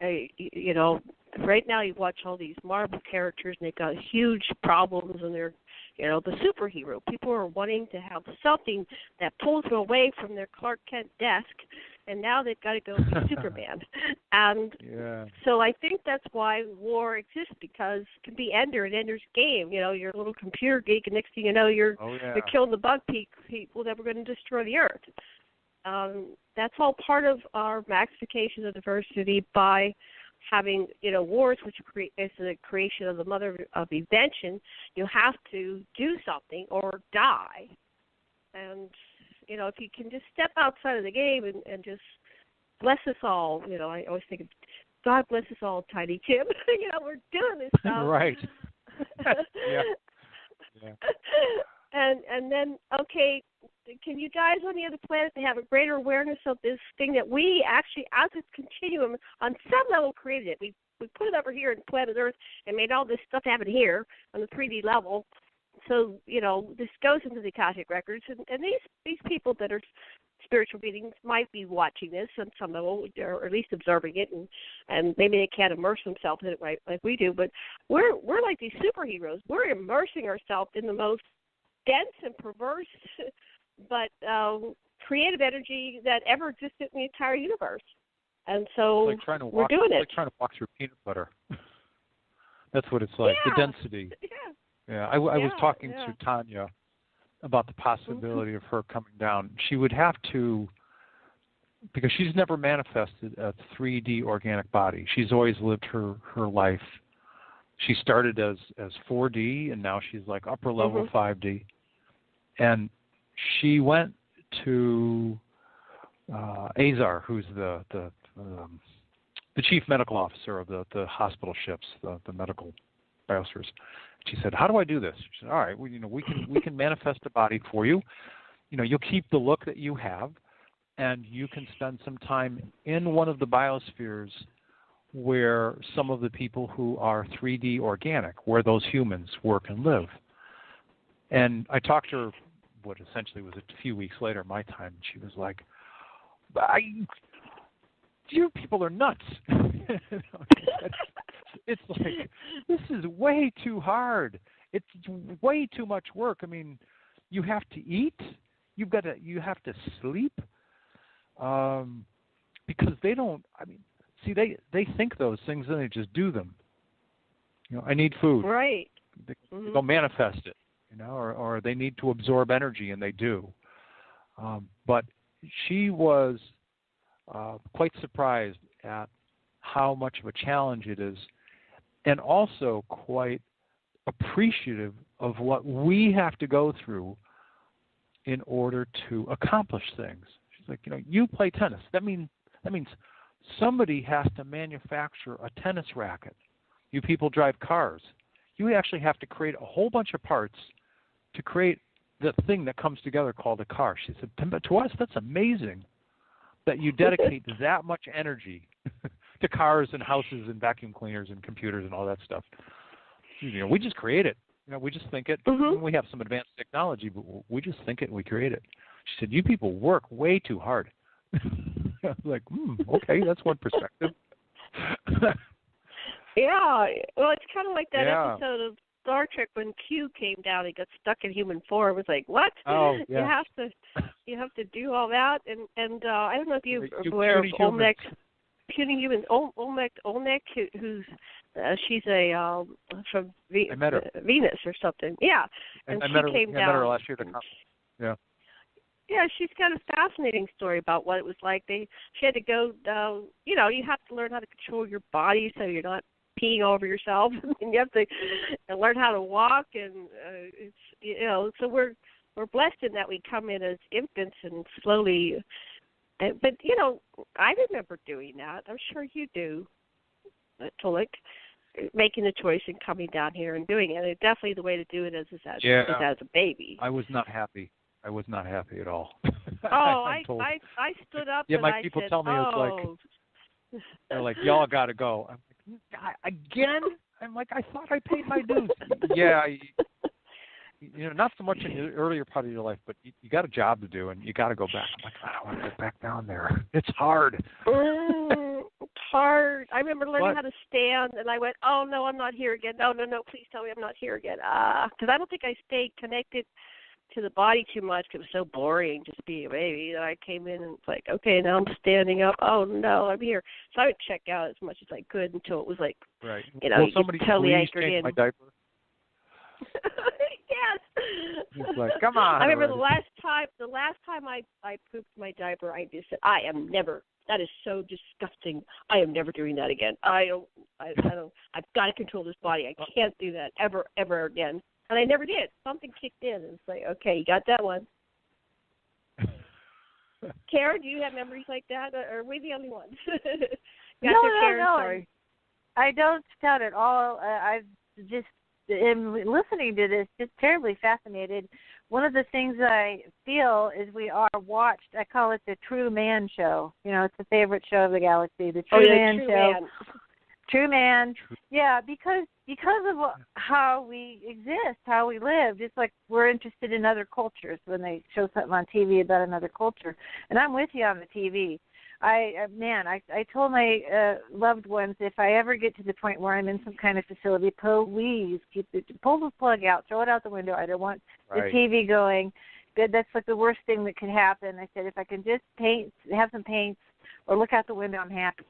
Right now you watch all these Marvel characters, and they've got huge problems, and they're, the superhero. People are wanting to have something that pulls them away from their Clark Kent desk, and now they've got to go to Superman. And so I think that's why War exists, because it can be Ender's Game. You're a little computer geek, and next thing you know, you're killing the bug people that were going to destroy the Earth. That's all part of our maxification of diversity by having, wars, which is the creation of the mother of invention. You have to do something or die. And, if you can just step outside of the game and just bless us all, I always think of God bless us all, Tiny Tim. We're doing this stuff. Right. Yeah. And then, okay, can you guys on the other planet have a greater awareness of this thing that we actually, as a continuum, on some level created it. We put it over here in planet Earth and made all this stuff happen here on the 3D level. So, this goes into the Akashic records, and these people that are spiritual beings might be watching this on some level, or at least observing it, and maybe they can't immerse themselves in it like we do, but we're like these superheroes. We're immersing ourselves in the most dense and perverse but creative energy that ever existed in the entire universe. And so we're doing it. It's like trying to walk through peanut butter. That's what it's like, the density. Yeah, I was talking to Tanya about the possibility of her coming down. She would have to, because she's never manifested a 3D organic body. She's always lived her life. She started as 4D, and now she's like upper level 5D. And she went to Azar, who's the chief medical officer of the hospital ships, the medical biospheres. She said, "How do I do this?" She said, "All right, well, we can manifest a body for you. You'll keep the look that you have, and you can spend some time in one of the biospheres where some of the people who are 3D organic, where those humans work and live." And I talked to her, what essentially was a few weeks later, my time, and she was like, "You people are nuts." It's like, this is way too hard. It's way too much work. I mean, you have to eat. You have to sleep. Because they don't. I mean, see, they think those things and they just do them. I need food. Right. They'll manifest it. Or they need to absorb energy, and they do. But she was quite surprised at how much of a challenge it is, and also quite appreciative of what we have to go through in order to accomplish things. She's like, you play tennis. That means somebody has to manufacture a tennis racket. You people drive cars. You actually have to create a whole bunch of parts to create the thing that comes together called a car. She said, to us, that's amazing that you dedicate that much energy to cars and houses and vacuum cleaners and computers and all that stuff. We just create it. We just think it. We have some advanced technology, but we just think it and we create it. She said, you people work way too hard. I was like, okay, that's one perspective. Yeah, well, it's kind of like that episode of Star Trek when Q came down. He got stuck in human form. It was like, what? Oh, yeah. You have to do all that, and I don't know if you're aware of Olmec, puny humans. Olmec, who's she's a from Venus or something. Yeah, and I she met her, came down. I met her last year at the conference. Yeah. Yeah, she's got a fascinating story about what it was like. She had to go down. You know, you have to learn how to control your body so you're not peeing all over yourself, and you have to learn how to walk. And it's so we're blessed in that we come in as infants and slowly. But I remember doing that. I'm sure you do, Tolec, making the choice and coming down here and doing it. And definitely the way to do it is as a baby. I was not happy. I was not happy at all. Oh, I stood up. Yeah, and my people said, tell me they're like, y'all got to go. I'm like, again? I'm like, I thought I paid my dues. Yeah, not so much in the earlier part of your life, but you got a job to do and you got to go back. I'm like, I don't want to go back down there. It's hard. It's hard. I remember learning how to stand, and I went, oh no, I'm not here again. No, please tell me I'm not here again. Because I don't think I stayed connected to the body too much because it was so boring just being a baby. And I came in and it's like, okay, now I'm standing up. Oh no, I'm here. So I would check out as much as I could until it was like, right. you somebody totally anchored in. My diaper. Yes. He's like, come on. I remember the last time I pooped my diaper, I just said, that is so disgusting. I am never doing that again. I don't, I've got to control this body. I can't do that ever again. And I never did. Something kicked in, and it's like, okay, you got that one. Karen, do you have memories like that, or are we the only ones? No. Sorry. I don't doubt at all. I've just, in listening to this, just terribly fascinated. One of the things I feel is we are watched. I call it the True Man Show. It's a favorite show of the galaxy, the True Man Show. Man. True Man. Yeah, because of how we exist, how we lived, it's like we're interested in other cultures when they show something on TV about another culture. And I'm with you on the TV. I told my loved ones, if I ever get to the point where I'm in some kind of facility, please pull the plug out, throw it out the window. I don't want the TV going. Good, that's like the worst thing that could happen. I said, if I can just have some paints, or look out the window, I'm happy.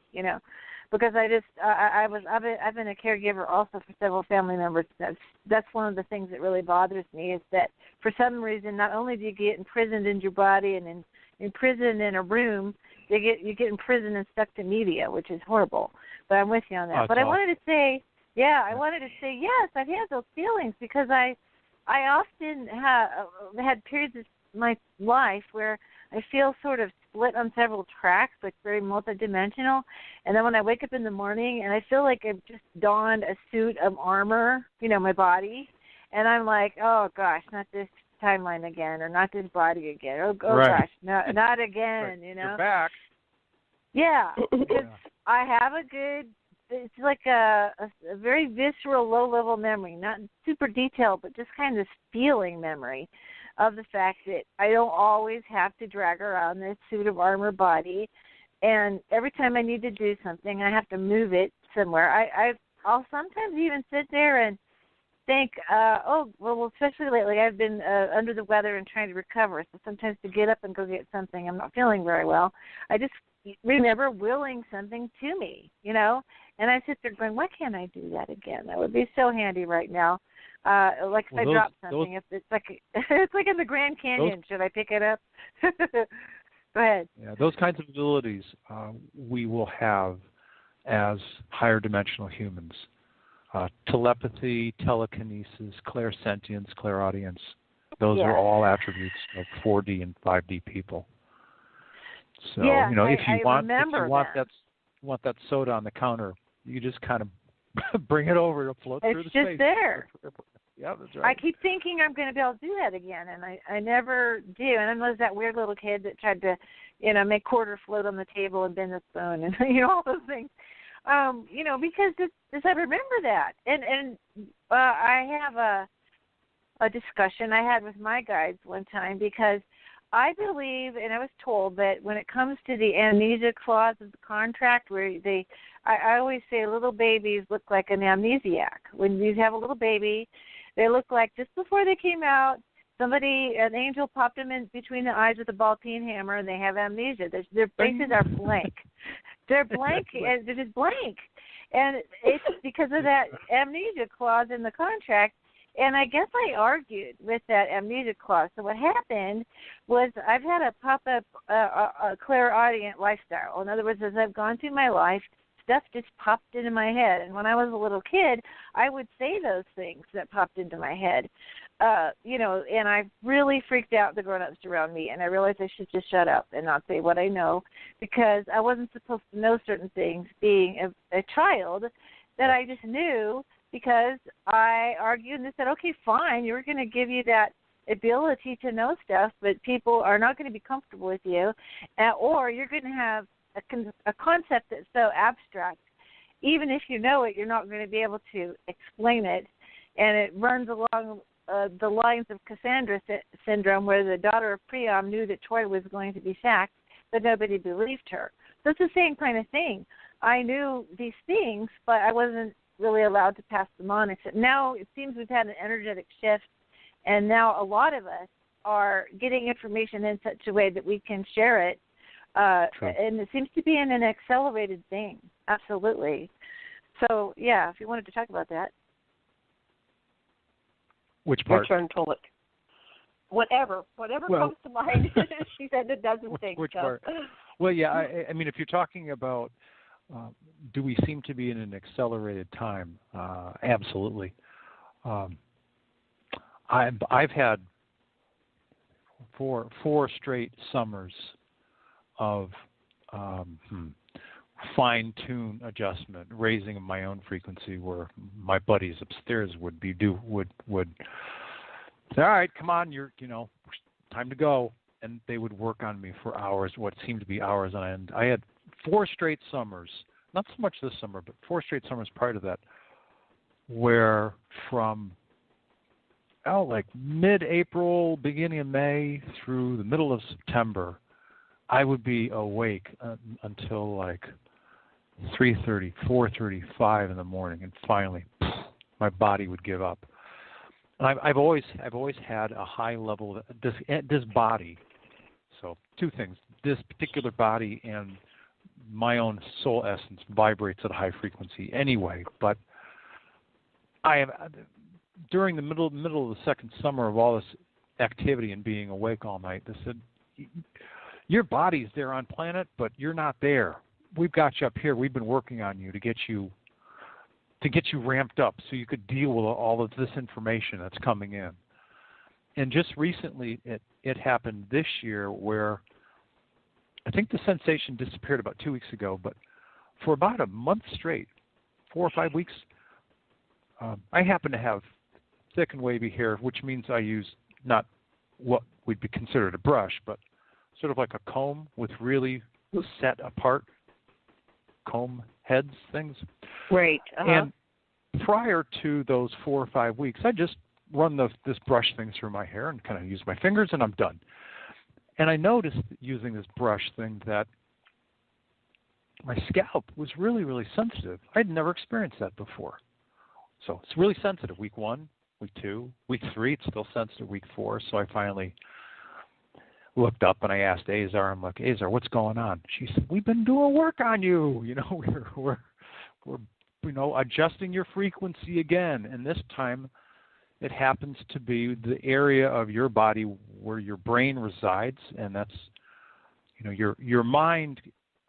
Because I've been a caregiver also for several family members. That's one of the things that really bothers me is that for some reason not only do you get imprisoned in your body and imprisoned in a room, you get imprisoned and stuck to media, which is horrible. But I'm with you on that. But I wanted to say yes, I've had those feelings because I often had periods of my life where I feel sort of split on several tracks, like very multidimensional. And then when I wake up in the morning and I feel like I've just donned a suit of armor, my body, and I'm like, oh gosh, not this timeline again, or not this body again. Oh gosh, no, not again, You're back. Yeah, because I have it's like a very visceral, low-level memory, not super detailed, but just kind of feeling memory of the fact that I don't always have to drag around this suit of armor body, and every time I need to do something, I have to move it somewhere. I'll sometimes even sit there and think, especially lately, I've been under the weather and trying to recover, so sometimes to get up and go get something, I'm not feeling very well. I just remember willing something to me, and I sit there going, why can't I do that again? That would be so handy right now. If I drop something, if it's like in the Grand Canyon, should I pick it up? Go ahead. Yeah, those kinds of abilities we will have as higher dimensional humans. Telepathy, telekinesis, clairsentience, clairaudience. Those are all attributes of 4D and 5D people. So if you want that soda on the counter, you just kind of bring it over to float through the space. It's just there. Yeah, that's right. I keep thinking I'm going to be able to do that again, and I never do. And I was that weird little kid that tried to, make quarter float on the table and bend the spoon and, all those things. Because I remember that. And I have a discussion I had with my guides one time because I believe, and I was told that when it comes to the amnesia clause of the contract, where I always say little babies look like an amnesiac. When you have a little baby, they look like just before they came out, an angel popped them in between the eyes with a ball-peen hammer, and they have amnesia. Their faces are blank. They're blank, and they're just blank. And it's because of that amnesia clause in the contract. And I guess I argued with that amnesia clause. So what happened was I've had a pop-up a clairaudient lifestyle. In other words, as I've gone through my life, stuff just popped into my head. And when I was a little kid, I would say those things that popped into my head. And I really freaked out the grown-ups around me, and I realized I should just shut up and not say what I know, because I wasn't supposed to know certain things being a child that I just knew, because I argued and they said, okay, fine, you're going to give you that ability to know stuff, but people are not going to be comfortable with you, or you're going to have a concept that's so abstract, even if you know it, you're not going to be able to explain it, and it runs along the lines of Cassandra syndrome, where the daughter of Priam knew that Troy was going to be sacked, but nobody believed her. So it's the same kind of thing. I knew these things, but I wasn't really allowed to pass them on. Except now it seems we've had an energetic shift, and now a lot of us are getting information in such a way that we can share it, and it seems to be in an accelerated thing. Absolutely. So, yeah, if you wanted to talk about that. Which part? Your turn, Tolec. Whatever comes to mind. She said it doesn't think which so. Part? Well, yeah, I mean, if you're talking about do we seem to be in an accelerated time, absolutely. I've had four straight summers of fine-tune adjustment, raising of my own frequency, where my buddies upstairs would say, all right, come on, time to go. And they would work on me for hours, what seemed to be hours on end. I had 4 straight summers, not so much this summer, but 4 straight summers prior to that, where from like mid-April, beginning of May through the middle of September, I would be awake until like 3:30, 4:30, 5 in the morning, and finally, my body would give up. And I've always had a high level of this body. So 2 things: this particular body and my own soul essence vibrates at a high frequency anyway. But I have, during the middle of the second summer of all this activity and being awake all night, they said, your body's there on planet, but you're not there. We've got you up here. We've been working on you to get you ramped up so you could deal with all of this information that's coming in. And just recently, it happened this year where I think the sensation disappeared about 2 weeks ago, but for about a month straight, 4 or 5 weeks, I happen to have thick and wavy hair, which means I use not what would be considered a brush, but sort of like a comb with really set apart comb heads things. Right. And prior to those 4 or 5 weeks, I just run this brush thing through my hair and kind of use my fingers, and I'm done. And I noticed using this brush thing that my scalp was really, really sensitive. I'd never experienced that before. So it's really sensitive. Week 1, week 2, week 3, it's still sensitive. Week 4, so I finally looked up and I asked Azar, I'm like, Azar, what's going on? She said, we've been doing work on you. We're adjusting your frequency again. And this time it happens to be the area of your body where your brain resides, and that's, your mind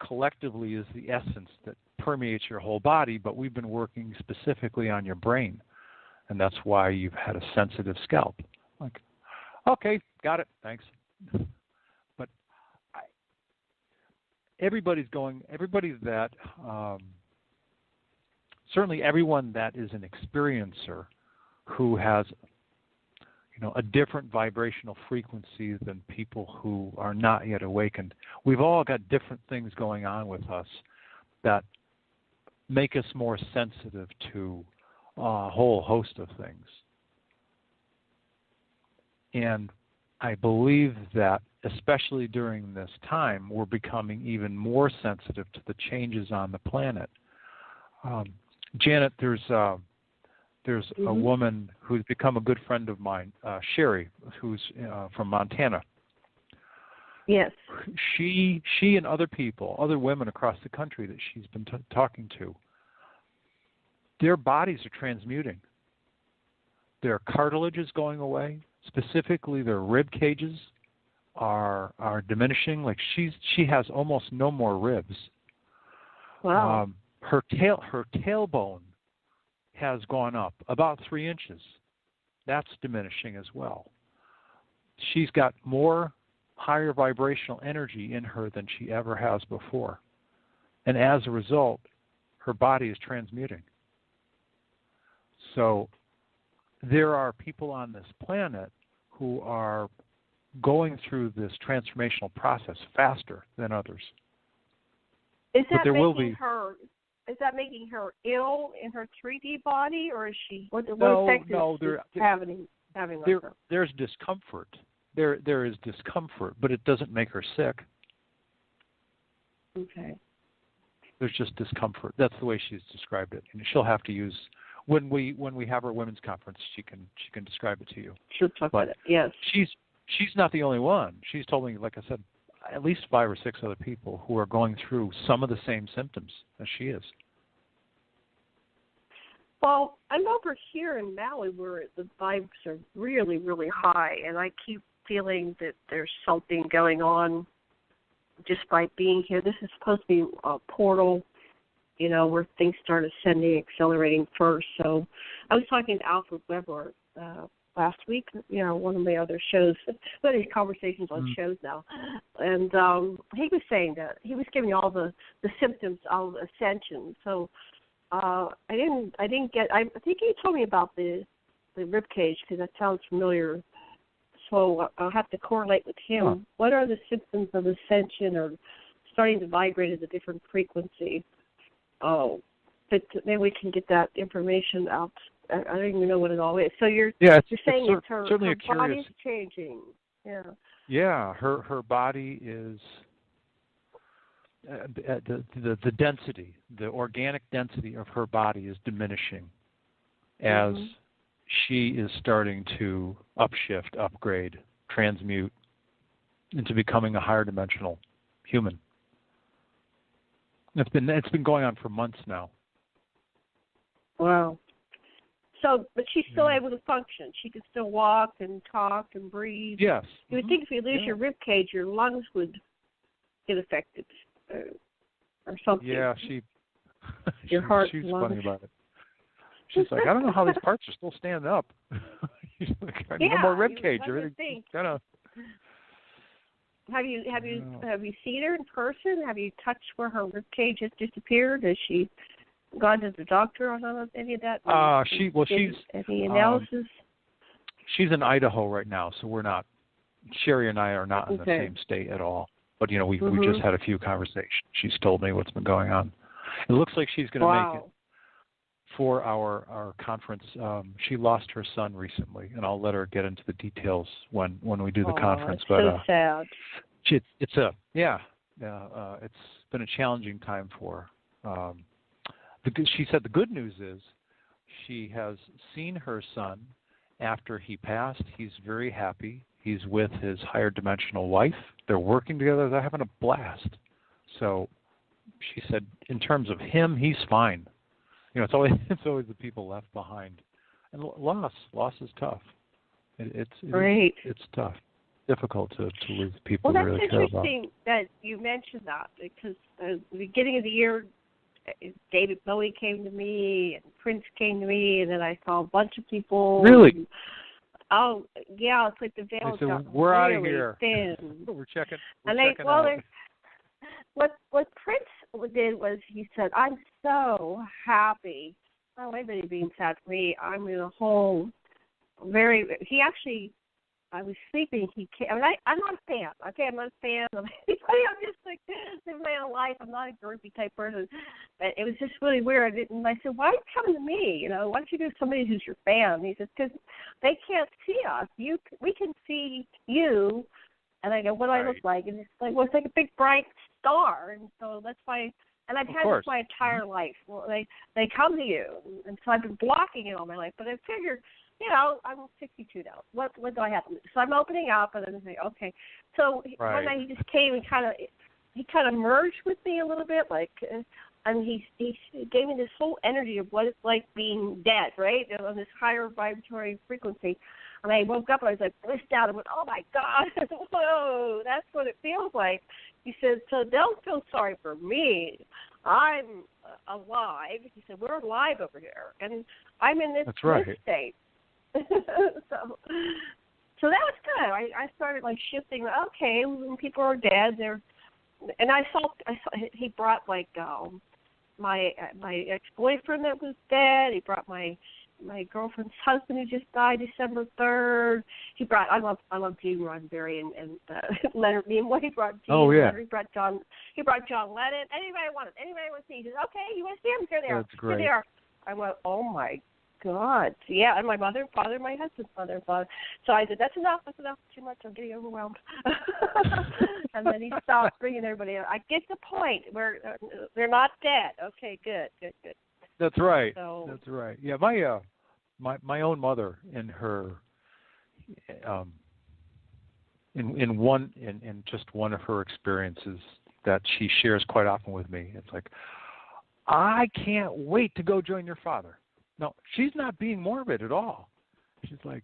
collectively is the essence that permeates your whole body, but we've been working specifically on your brain, and that's why you've had a sensitive scalp. Like, okay, got it, thanks. But everybody that, certainly everyone that is an experiencer who has, a different vibrational frequency than people who are not yet awakened. We've all got different things going on with us that make us more sensitive to a whole host of things. And I believe that, especially during this time, we're becoming even more sensitive to the changes on the planet. Janet, there's a woman who's become a good friend of mine, Sherry, who's from Montana. Yes. She and other people, other women across the country that she's been talking to, their bodies are transmuting. their cartilage is going away. Specifically, their rib cages are diminishing. Like she has almost no more ribs. Wow. Her tailbone has gone up about 3 inches. That's diminishing as well. She's got more higher vibrational energy in her than she ever has before. And as a result, her body is transmuting. So there are people on this planet who are going through this transformational process faster than others. Is that making her ill in her 3D body, or is she? What effect is having on her? There's discomfort. There is discomfort, but it doesn't make her sick. Okay. There's just discomfort. That's the way she's described it, and she'll have to use when we have our women's conference. She can describe it to you. She'll talk about it. Yes. She's not the only one. She's told me, like I said, at least 5 or 6 other people who are going through some of the same symptoms as she is. Well, I'm over here in Maui where the vibes are really, really high, and I keep feeling that there's something going on just by being here. This is supposed to be a portal, where things start ascending, accelerating first. So I was talking to Alfred Weber last week, one of my other shows. But these conversations on shows now. And he was saying that he was giving all the symptoms of ascension. So I think he told me about the rib cage because that sounds familiar. So I'll have to correlate with him. Huh. What are the symptoms of ascension or starting to vibrate at a different frequency? But maybe we can get that information out. I don't even know what it all is. So you're saying her body's changing. Yeah. Yeah, her body is the density, the organic density of her body is diminishing as she is starting to upshift, upgrade, transmute into becoming a higher dimensional human. It's been going on for months now. Wow. So, but she's still able to function. She can still walk and talk and breathe. Yes. You would think if you lose your rib cage, your lungs would get affected or something. Yeah, your heart, she's lungs. funny about it. She's like, I don't know how these parts are still standing up. She's like, I need no more rib cage. Everything kind of. Have you seen her in person? Have you touched where her rib cage has disappeared? Has she gone to the doctor on any of that? She's any analysis. She's in Idaho right now, so we're not. Sherry and I are not in the same state at all. But we just had a few conversations. She's told me what's been going on. It looks like she's going to make it for our conference. She lost her son recently, and I'll let her get into the details when we do the conference. But so sad. It's been a challenging time for her. She said the good news is she has seen her son after he passed. He's very happy. He's with his higher dimensional wife. They're working together. They're having a blast. So she said, in terms of him, he's fine. It's always the people left behind. And loss is tough. It's tough. Difficult to lose people you really care about. Well, that's interesting that you mentioned that because at the beginning of the year, David Bowie came to me and Prince came to me, and then I saw a bunch of people. Really? It's like the veil got we're really out of here. Thin. We're checking. What Prince did was he said, "I'm so happy. I don't want anybody being sad for me. I'm in a whole He actually." I was sleeping. He came. I'm not a fan. Okay, I'm not a fan. I'm just like living my own life. I'm not a groupie type person. But it was just really weird. And I said, "Why are you coming to me? Why don't you go to somebody who's your fan?" He says, "Because they can't see us. We can see you." And I go, "What do I look like?" And it's like a big bright star. And so that's why. And I've had this my entire life. Well, they come to you, and so I've been blocking it all my life. But I figured. I'm 62 now. What do I have to do? So I'm opening up, and then I say, okay. So one night he just came and he kind of merged with me a little bit, like And he gave me this whole energy of what it's like being dead, right, on this higher vibratory frequency. And I woke up and I was like blissed out and went, oh, my God, whoa, that's what it feels like. He said, so don't feel sorry for me. I'm alive. He said, we're alive over here. And I'm in this, this state. So that was good. I started, like, shifting. Okay, when people are dead, and I saw he brought, like, my ex-boyfriend that was dead. He brought my girlfriend's husband who just died December 3rd. He brought, I love Gene Roddenberry and Leonard Nimoy. He brought Gene. Oh, yeah. He brought John Lennon. Anybody want to see? He says, okay, you want to see them? Here they are. That's great. Here they are. I went, oh my God. Yeah, and my mother and father, my husband's mother and father. So I said, that's enough, too much, I'm getting overwhelmed. And then he stopped bringing everybody in. I get the point. They're not dead. Okay, good. That's right. So, that's right. Yeah, my own mother in her in just one of her experiences that she shares quite often with me, it's like, I can't wait to go join your father. No, she's not being morbid at all. She's like,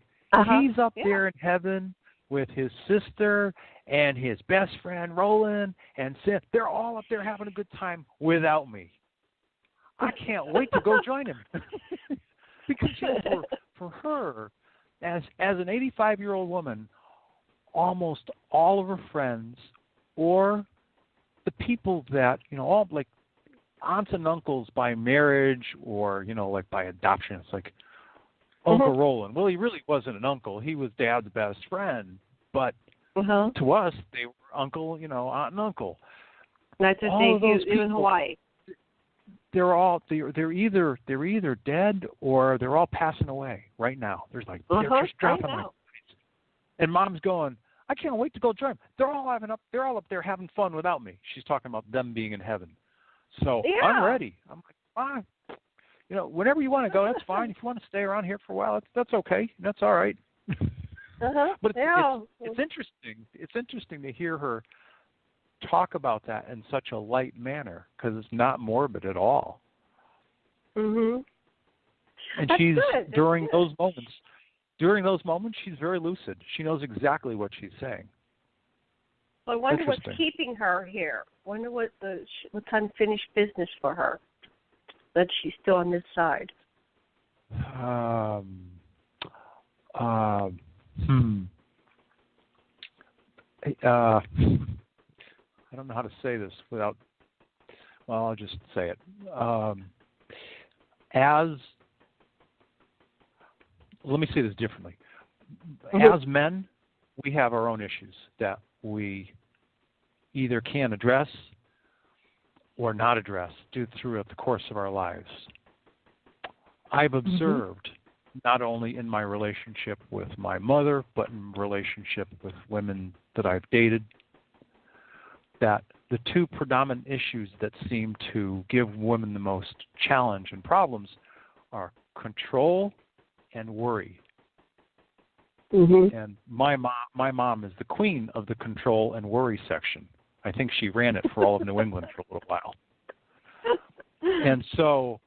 he's up there in heaven with his sister and his best friend Roland and Seth. They're all up there having a good time without me. I can't wait to go join him. Because for her, as an 85-year-old woman, almost all of her friends or the people that, all like aunts and uncles by marriage or, like by adoption, it's like Uncle Roland. Well, he really wasn't an uncle. He was Dad's best friend. But to us, they were uncle, aunt and uncle. That's just all of those people in Hawaii. They're either dead or they're all passing away right now. There's like they're just dropping like plates. And Mom's going, I can't wait to go join them. They're all up there having fun without me. She's talking about them being in heaven. So I'm ready. I'm like, fine. Whenever you want to go, that's fine. If you want to stay around here for a while, that's okay. That's all right. But it's interesting. It's interesting to hear her talk about that in such a light manner because it's not morbid at all. Mhm. And that's she's good. during those moments, she's very lucid. She knows exactly what she's saying. Well, I wonder what's keeping her here. I wonder what's unfinished business for her that she's still on this side. I don't know how to say this without. Well, I'll just say it. Let me say this differently. As men, we have our own issues that we either can address or not address throughout the course of our lives. I've observed, not only in my relationship with my mother, but in relationship with women that I've dated, that the two predominant issues that seem to give women the most challenge and problems are control and worry. And my mom is the queen of the control and worry section. I think she ran it for all of New England for a little while. And so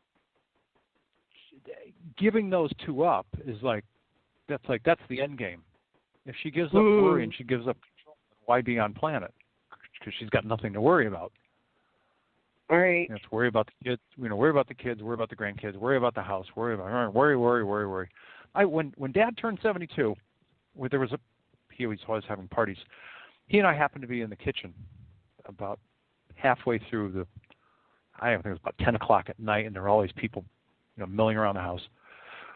giving those two up is that's the end game. If she gives up worry and she gives up control, why be on planet? Because she's got nothing to worry about. Right. It's worry about the kids, worry about the kids, worry about the grandkids, worry about the house, worry. When Dad turned 72, he was always having parties. He and I happened to be in the kitchen about halfway through I think it was about 10 o'clock at night, and there were all these people, milling around the house.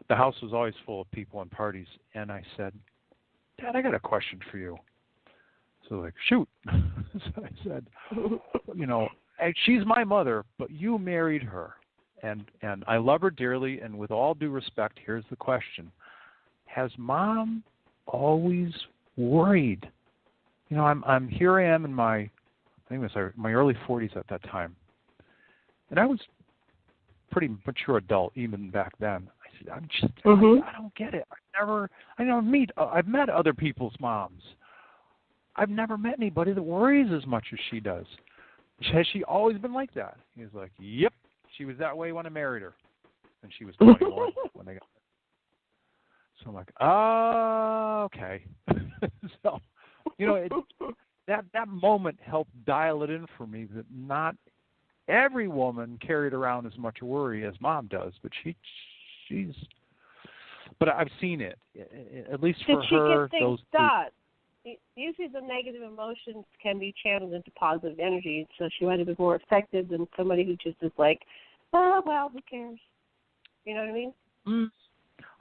The house was always full of people and parties, and I said, Dad, I got a question for you. So like, shoot. So I said, she's my mother, but you married her, and I love her dearly, and with all due respect, here's the question. Has Mom always worried? I'm here I am in my early 40s at that time. And I was pretty mature adult even back then. I said, I don't get it. I've met other people's moms. I've never met anybody that worries as much as she does. has she always been like that? He was like, yep, she was that way when I married her. And she was 21 when they got married. So I'm like, oh, okay. So, that moment helped dial it in for me that not every woman carried around as much worry as Mom does, but she's. But I've seen it, at least for her. Did she get things those done? Usually the negative emotions can be channeled into positive energy, so she might have been more effective than somebody who just is like, oh, well, who cares? You know what I mean?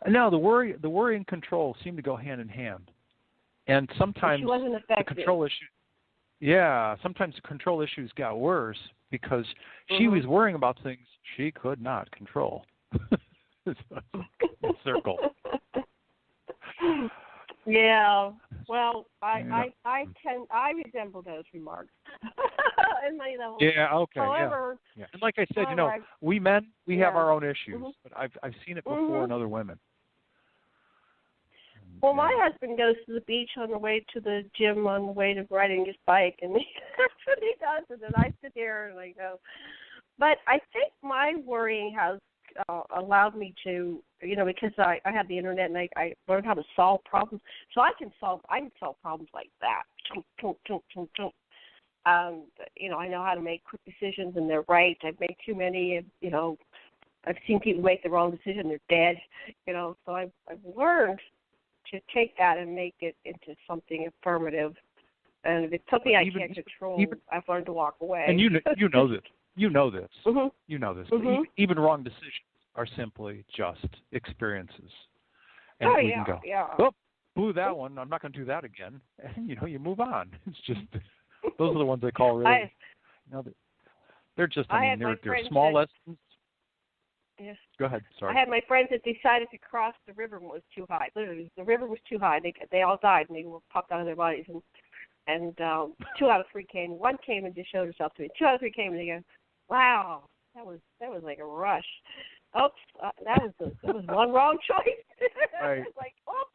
No, the worry and control seem to go hand in hand. And sometimes she wasn't effective. The control issue. Yeah, sometimes the control issues got worse because she was worrying about things she could not control. Circle. Yeah. Well, I resemble those remarks in many levels. Yeah. Okay. However, yeah. And like I said, we men have our own issues, but I've seen it before in other women. Well, my husband goes to the beach on the way to the gym on the way to riding his bike, and that's what he does. And then I sit here and I go. But I think my worrying has allowed me to, because I have the internet and I learned how to solve problems. So I can solve problems like that. I know how to make quick decisions, and they're right. I've made too many. I've seen people make the wrong decision, they're dead. So I've learned to take that and make it into something affirmative. And if it's something I can't control, I've learned to walk away. And you know this. You know this. Mm-hmm. Even wrong decisions are simply just experiences. And we can go, oh, blew that one. I'm not going to do that again. And, you move on. It's just, those are the ones I call really, they're just, they're small lessons. Yes. Go ahead. Sorry. I had my friends that decided to cross the river when it was too high. Literally, the river was too high. They all died, and they were popped out of their bodies. And 2 out of 3 came. One came and just showed herself to me. 2 out of 3 came, and they go, "Wow, that was like a rush." Oops, that was one wrong choice. Right. It's like, oops.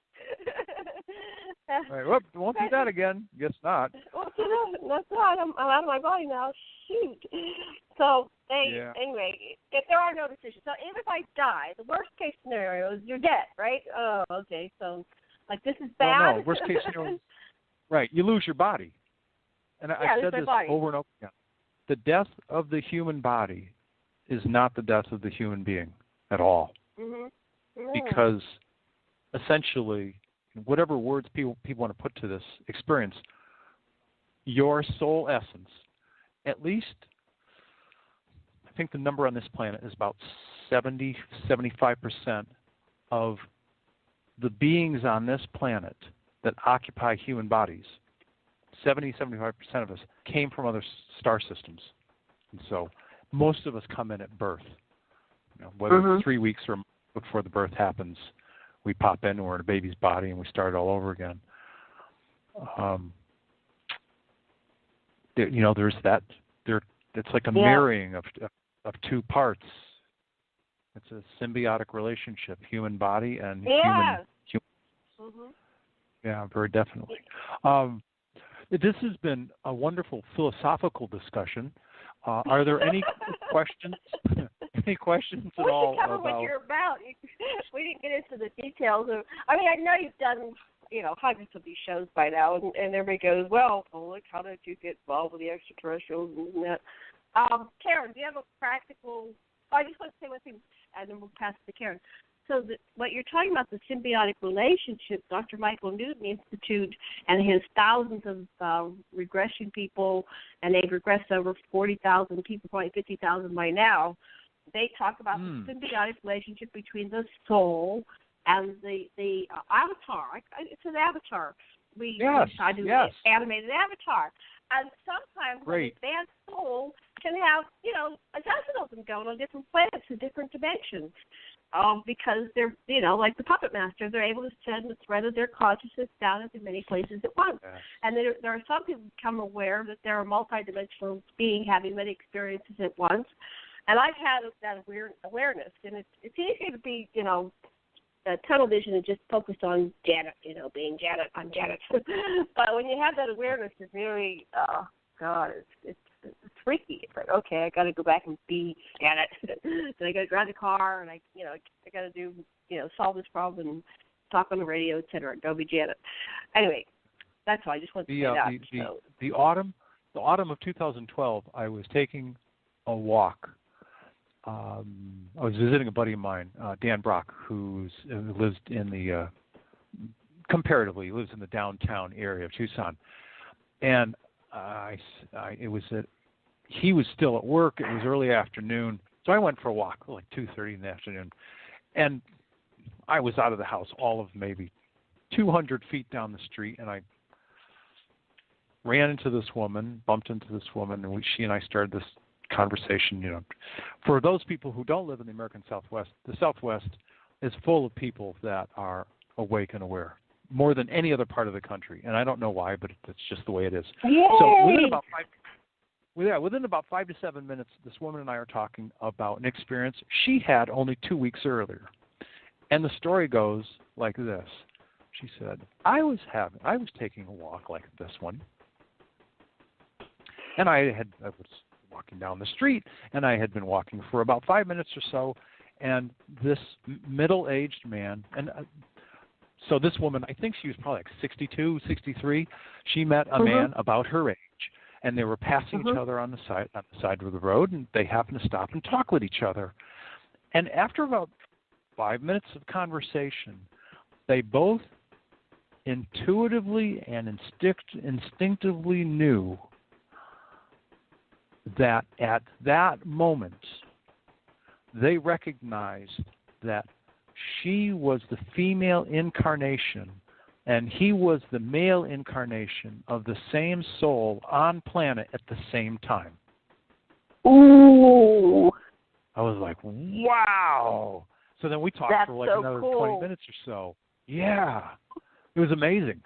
Right. Whoop, won't do that again. Guess not. That's not. I'm out of my body now. Shoot. So anyway, if there are no decisions, so even if I die, the worst case scenario is you're dead, right? Oh, okay. So, this is bad. Well, no, worst case scenario. Right, you lose your body. And I've said this over and over again. The death of the human body is not the death of the human being at all. Mm-hmm. Because essentially, whatever words people want to put to this experience, your soul essence, at least, I think the number on this planet is about 75% of the beings on this planet that occupy human bodies, 75% of us came from other star systems. And so most of us come in at birth. Whether it's 3 weeks or before the birth happens, we pop in, we're in a baby's body, and we start all over again. There's that. It's like a mirroring of 2 parts. It's a symbiotic relationship, human body and human. Mm-hmm. Yeah, very definitely. This has been a wonderful philosophical discussion. Are there any questions? Any questions at all about what you're about? We didn't get into the details of. I know you've done hundreds of these shows by now, and everybody goes, "Well, Tolec, how did you get involved with the extraterrestrials and that?" Karen, do you have a practical? I just want to say one thing, and then we'll pass it to Karen. So what you're talking about, the symbiotic relationship, Dr. Michael Newton Institute and his thousands of regression people, and they've regressed over 40,000 people, probably 50,000 by now. They talk about the symbiotic relationship between the soul and the avatar. It's an avatar. We try to animate an avatar. And sometimes an advanced soul can have, a dozen of them going on different planets in different dimensions. Because they're, like the puppet master, they're able to send the thread of their consciousness down into many places at once. Yeah. And there are some people who become aware that they're a multidimensional being having many experiences at once. And I've had that awareness, and it's easy to be, tunnel vision and just focused on Janet, being Janet, I'm Janet. But when you have that awareness, it's very, it's freaky. It's like, okay, I got to go back and be Janet. Then I got to drive the car, and I got to do, solve this problem and talk on the radio, et cetera. Go be Janet. Anyway, that's all. I just wanted to say that. The autumn of 2012, I was taking a walk. I was visiting a buddy of mine, Dan Brock, who lives in the comparatively lives in the downtown area of Tucson, and he was still at work. It was early afternoon, so I went for a walk, like 2:30 in the afternoon, and I was out of the house all of maybe 200 feet down the street, and I ran into this woman, bumped into this woman, and she and I started this conversation. For those people who don't live in the American Southwest, the Southwest is full of people that are awake and aware, more than any other part of the country. And I don't know why, but it's just the way it is. Yay! So within about 5 to 7 minutes, this woman and I are talking about an experience she had only 2 weeks earlier. And the story goes like this. She said, I was taking a walk like this one. And I was walking down the street, and I had been walking for about 5 minutes or so, and this middle-aged man, and so this woman, I think she was probably like 62, 63, she met a man about her age, and they were passing each other on the side of the road, and they happened to stop and talk with each other. And after about 5 minutes of conversation, they both intuitively and instinctively knew that at that moment they recognized that she was the female incarnation and he was the male incarnation of the same soul on planet at the same time. Ooh. I was like, wow. So then we talked for like another 20 minutes or so. Yeah. It was amazing.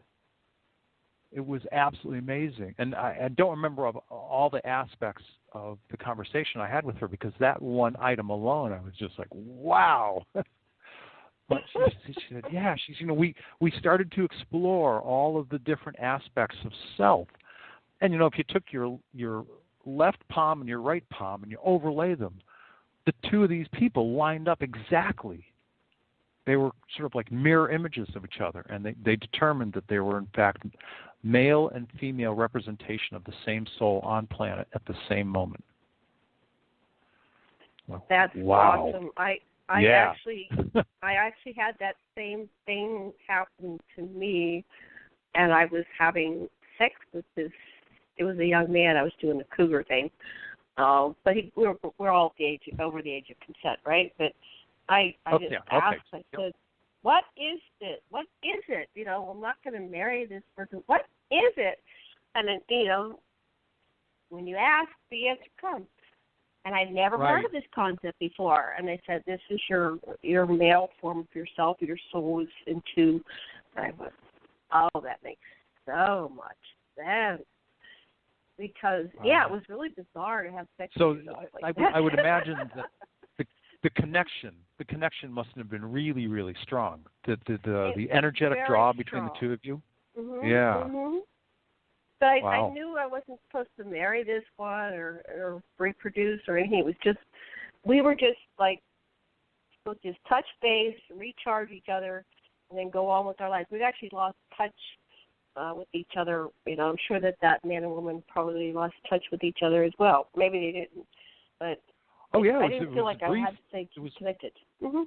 It was absolutely amazing. And I don't remember all the aspects of the conversation I had with her because that one item alone, I was just like, wow. But she said, yeah, we started to explore all of the different aspects of self. And, if you took your left palm and your right palm and you overlay them, the two of these people lined up exactly. They were sort of like mirror images of each other, and they determined that they were, in fact, male and female representation of the same soul on planet at the same moment. That's awesome. I actually had that same thing happen to me, and I was having sex with this. It was a young man. I was doing the cougar thing, but we're all over the age of consent, right? But I just asked. I said, "What is it? What is it? I'm not going to marry this person. What is it?" And then, when you ask, the answer comes. And I'd never heard of this concept before. And they said, this is your male form of yourself. Your soul is into. And I went, oh, that makes so much sense. Because, it was really bizarre to have sex with yourself like that. I would imagine that the connection must have been really, really strong. The energetic draw between the two of you. Mm-hmm, yeah. Mm-hmm. But I knew I wasn't supposed to marry this one or reproduce or anything. It was just, we were just like supposed to just touch base, recharge each other, and then go on with our lives. We've actually lost touch with each other. I'm sure that man and woman probably lost touch with each other as well. Maybe they didn't, but I didn't feel like I had to stay connected. Mm-hmm.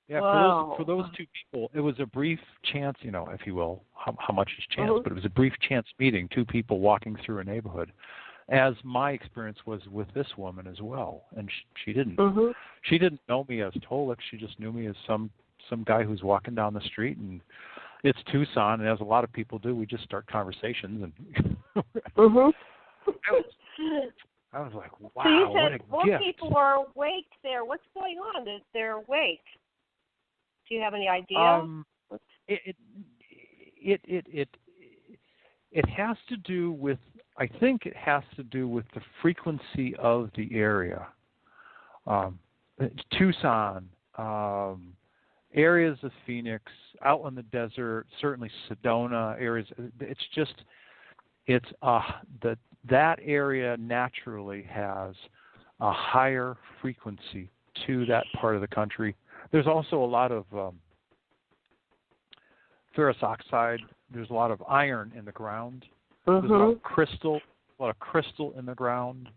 Yeah, for those two people, it was a brief chance, if you will, how much is chance, but it was a brief chance meeting, two people walking through a neighborhood, as my experience was with this woman as well. And she didn't know me as Tolec. She just knew me as some guy who's walking down the street, and it's Tucson, and as a lot of people do, we just start conversations. And I was like, wow, so you what said a gift. People are awake there. What's going on? They're awake. Do you have any idea? It has to do with, I think it has to do with the frequency of the area. Tucson, areas of Phoenix, out in the desert, certainly Sedona areas. It's just, the that area naturally has a higher frequency to that part of the country. There's also a lot of ferrous oxide. There's a lot of iron in the ground. There's a lot of crystal in the ground.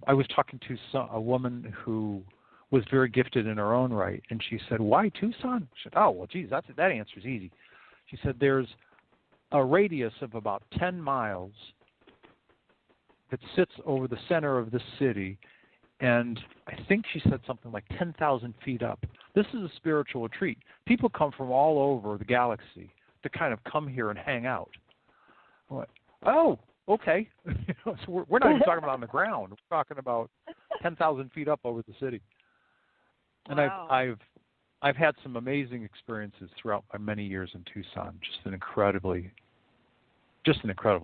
I was talking to a woman who was very gifted in her own right, and she said, "Why Tucson?" I said, "Oh, well, geez, that answer's easy." She said, "There's a radius of about 10 miles that sits over the center of the city, and I think she said something like 10,000 feet up. This is a spiritual retreat. People come from all over the galaxy to kind of come here and hang out." I went, "Oh, okay." So we're not even talking about on the ground. We're talking about 10,000 feet up over the city. And wow. I've had some amazing experiences throughout my many years in Tucson. Just an incredible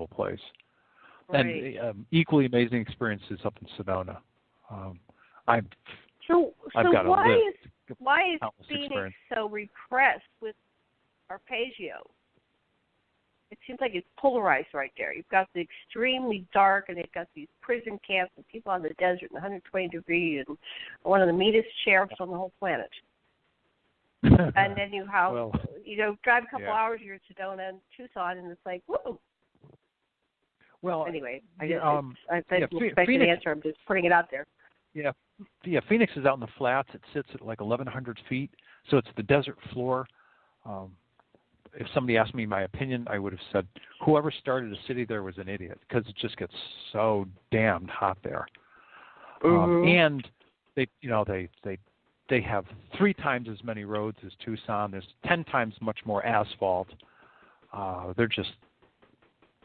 place. Right. And equally amazing experiences up in Sedona. I've got a list. Why is Countless Phoenix experience. so repressed with Arpeggio? It seems like it's polarized right there. You've got the extremely dark, and they've got these prison camps and people on the desert in 120 degrees, and one of the meanest sheriffs on the whole planet. And then you have, drive a couple hours, you're in Sedona and Tucson, and it's like, whoa. Well, anyway, I Phoenix, didn't expect an answer. I'm just putting it out there. Yeah, Phoenix is out in the flats. It sits at like 1,100 feet, so it's the desert floor. If somebody asked me my opinion, I would have said whoever started a city there was an idiot, because it just gets so damned hot there. And they have 3 times as many roads as Tucson. There's 10 times much more asphalt. They're just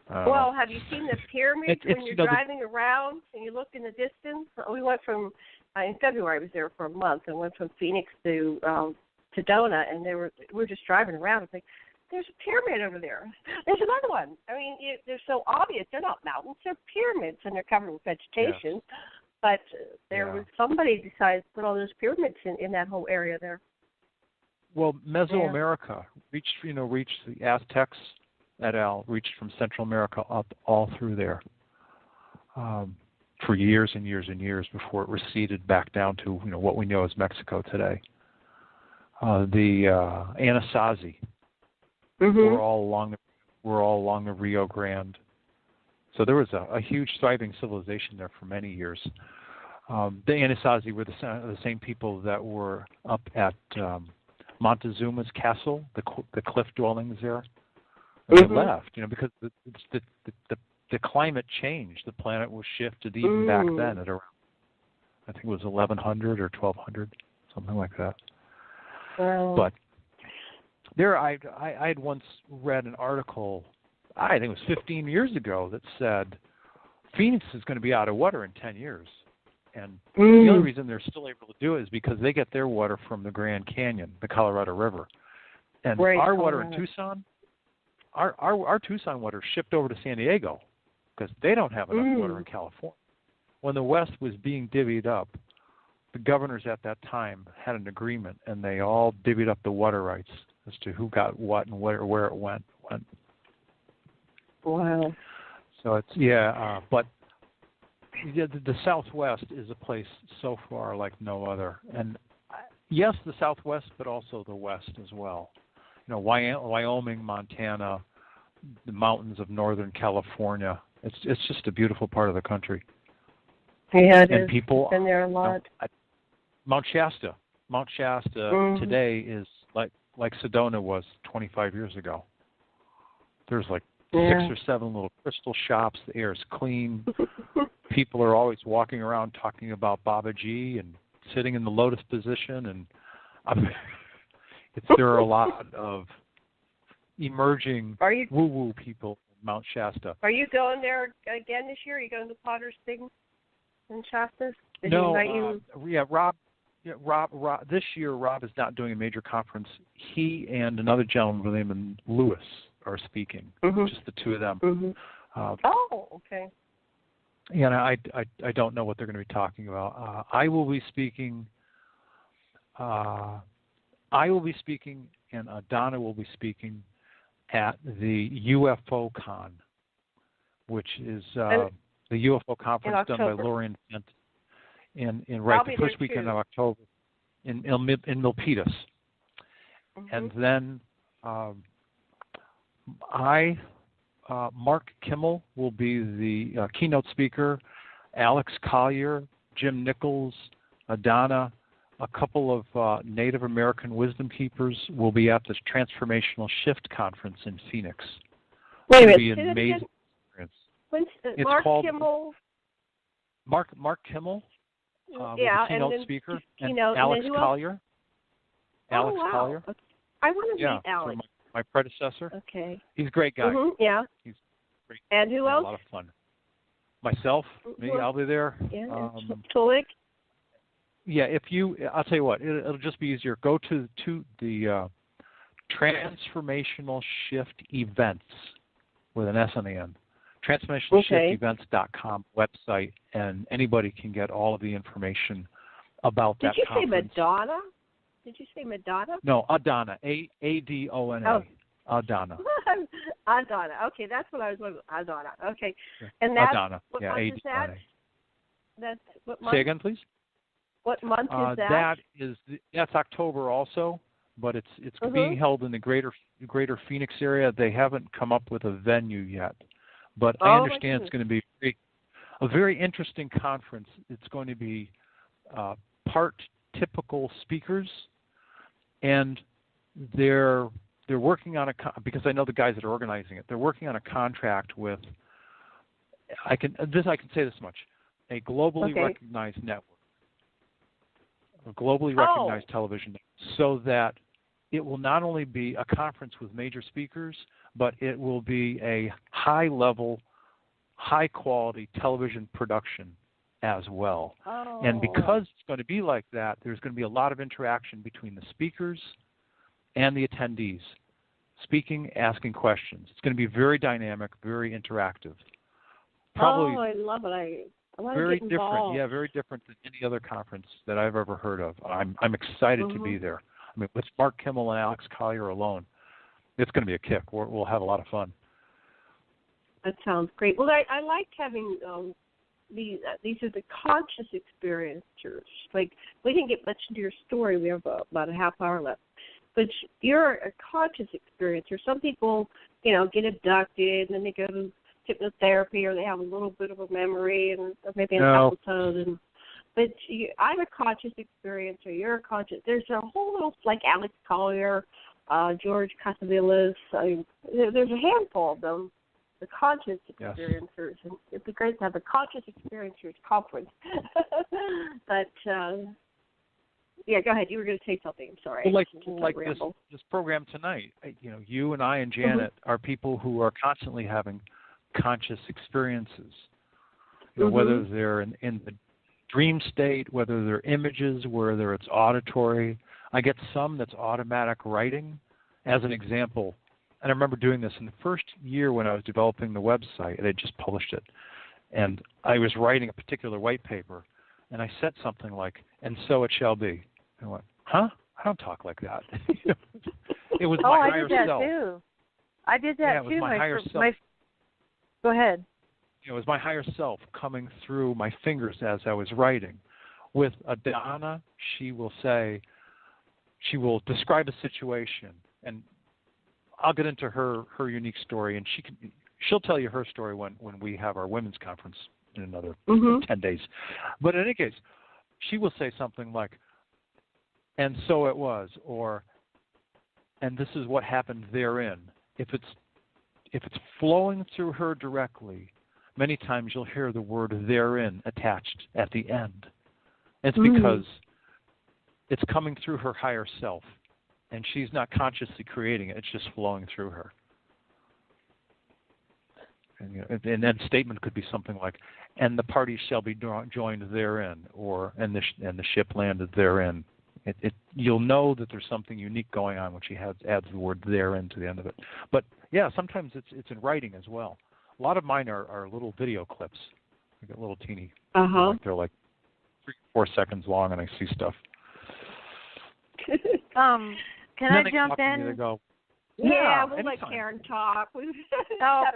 well, have you seen the pyramids when you're driving around and you look in the distance? We went from in February. I was there for a month and went from Phoenix to Sedona, and we were just driving around. It's like, there's a pyramid over there. There's another one. I mean, they're so obvious. They're not mountains. They're pyramids, and they're covered with vegetation. Yes. But there was somebody decided to put all those pyramids in that whole area there. Well, Mesoamerica reached the Aztecs et al. Reached from Central America up all through there for years and years and years before it receded back down to what we know as Mexico today. The Anasazi were all along the Rio Grande. So there was a huge thriving civilization there for many years. The Anasazi were the same people that were up at Montezuma's castle, the cliff dwellings there. And they left, because the climate changed. The planet was shifted even back then at around, I think it was 1100 or 1200, something like that. But there, I had once read an article, I think it was 15 years ago, that said Phoenix is going to be out of water in 10 years. And the only reason they're still able to do it is because they get their water from the Grand Canyon, the Colorado River. And our water in Tucson, our Tucson water shipped over to San Diego because they don't have enough water in California. When the West was being divvied up, the governors at that time had an agreement, and they all divvied up the water rights as to who got what and where it went. Wow. So it's but the Southwest is a place so far like no other, and yes, the Southwest, but also the West as well. Wyoming, Montana, the mountains of Northern California. It's just a beautiful part of the country. Yeah, it and is. People, I've been there a lot. Mount Shasta today is like Sedona was 25 years ago. There's like 6 or 7 little crystal shops. The air is clean. People are always walking around talking about Babaji and sitting in the lotus position, and there are a lot of emerging woo-woo people in Mount Shasta. Are you going there again this year? Are you going to Potter's thing in Shasta? Did No, he invite you? Rob. This year, Rob is not doing a major conference. He and another gentleman named Lewis are speaking. Just the two of them. Okay. And I don't know what they're going to be talking about. I will be speaking. And Donna will be speaking at the UFO Con, which is the UFO conference done by Lorian Fent in the first weekend of October in Milpitas. And then Mark Kimmel will be the keynote speaker. Alex Collier, Jim Nichols, Adana, a couple of Native American wisdom keepers will be at this Transformational Shift conference in Phoenix. Wait a minute. It'll be an amazing experience. It's Mark called Kimmel. Mark Kimmel, yeah, the keynote speaker, and Alex Collier. Alex Collier. Okay. I want to meet Alex. So my predecessor. Okay. He's a great guy. Yeah. He's great. And who else? A lot of fun. Myself, me, I'll be there. Yeah. Tolec. Yeah, I'll tell you what, it'll just be easier. Go to the Transformational Shift Events with an S on the end. TransformationalShiftEvents.com website, and anybody can get all of the information about that conference. Did you say Madonna? Did you say Madonna? No, Adana. Adona. Adana. Adana. Okay, that's what I was wondering. Adana. Okay. And that's Adana. What yeah, month is that? That's what month? Say again, please. What month is that? That's October also, but it's being held in the greater Phoenix area. They haven't come up with a venue yet, but I understand it's going to be a very interesting conference. It's going to be part typical speakers, and they're working on because I know the guys that are organizing it. They're working on a contract with I can say this much: a globally recognized network. A globally recognized television network, so that it will not only be a conference with major speakers, but it will be a high-level, high-quality television production as well. Oh. And because it's going to be like that, there's going to be a lot of interaction between the speakers and the attendees, speaking, asking questions. It's going to be very dynamic, very interactive. Probably I love it. I want very to get involved. different, very different than any other conference that I've ever heard of. I'm excited to be there. I mean, with Mark Kimmel and Alex Collier alone, it's going to be a kick. We'll have a lot of fun. That sounds great. Well, I like having these are the conscious experiencers. Like, we didn't get much into your story. We have about a half hour left. But you're a conscious experiencer. Some people, get abducted and then they go to hypnotherapy, or they have a little bit of a memory and maybe an episode. But I'm a conscious experiencer. You're a conscious. There's a whole little, like Alex Collier, George Casavillas. There's a handful of them, the conscious experiencers. And it'd be great to have a conscious experiencers conference. But go ahead. You were going to say something. I'm sorry. Well, like this program tonight. You and I and Janet are people who are constantly having conscious experiences, whether they're in the dream state, whether they're images, whether it's auditory. I get some that's automatic writing. As an example, and I remember doing this in the first year when I was developing the website, and I just published it, and I was writing a particular white paper, and I said something like, "And so it shall be." And I went, "Huh? I don't talk like that." It was my higher self. Too. I did that it was too. my higher self. Go ahead. It was my higher self coming through my fingers as I was writing. With Adana, she will describe a situation, and I'll get into her unique story, and she'll tell you her story when we have our women's conference in another 10 days. But in any case, she will say something like, "And so it was," or "and this is what happened therein." If it's flowing through her directly, many times you'll hear the word "therein" attached at the end. It's because it's coming through her higher self, and she's not consciously creating it. It's just flowing through her. And that statement could be something like, "And the parties shall be joined therein," or "and the ship landed therein." You'll know that there's something unique going on when she adds the word "therein" to the end of it. But yeah, sometimes it's in writing as well. A lot of mine are little video clips. I get little teeny. They're like 3-4 seconds long, and I see stuff. Can I jump in? They go, Yeah, we'll anytime. let Karen talk. Oh,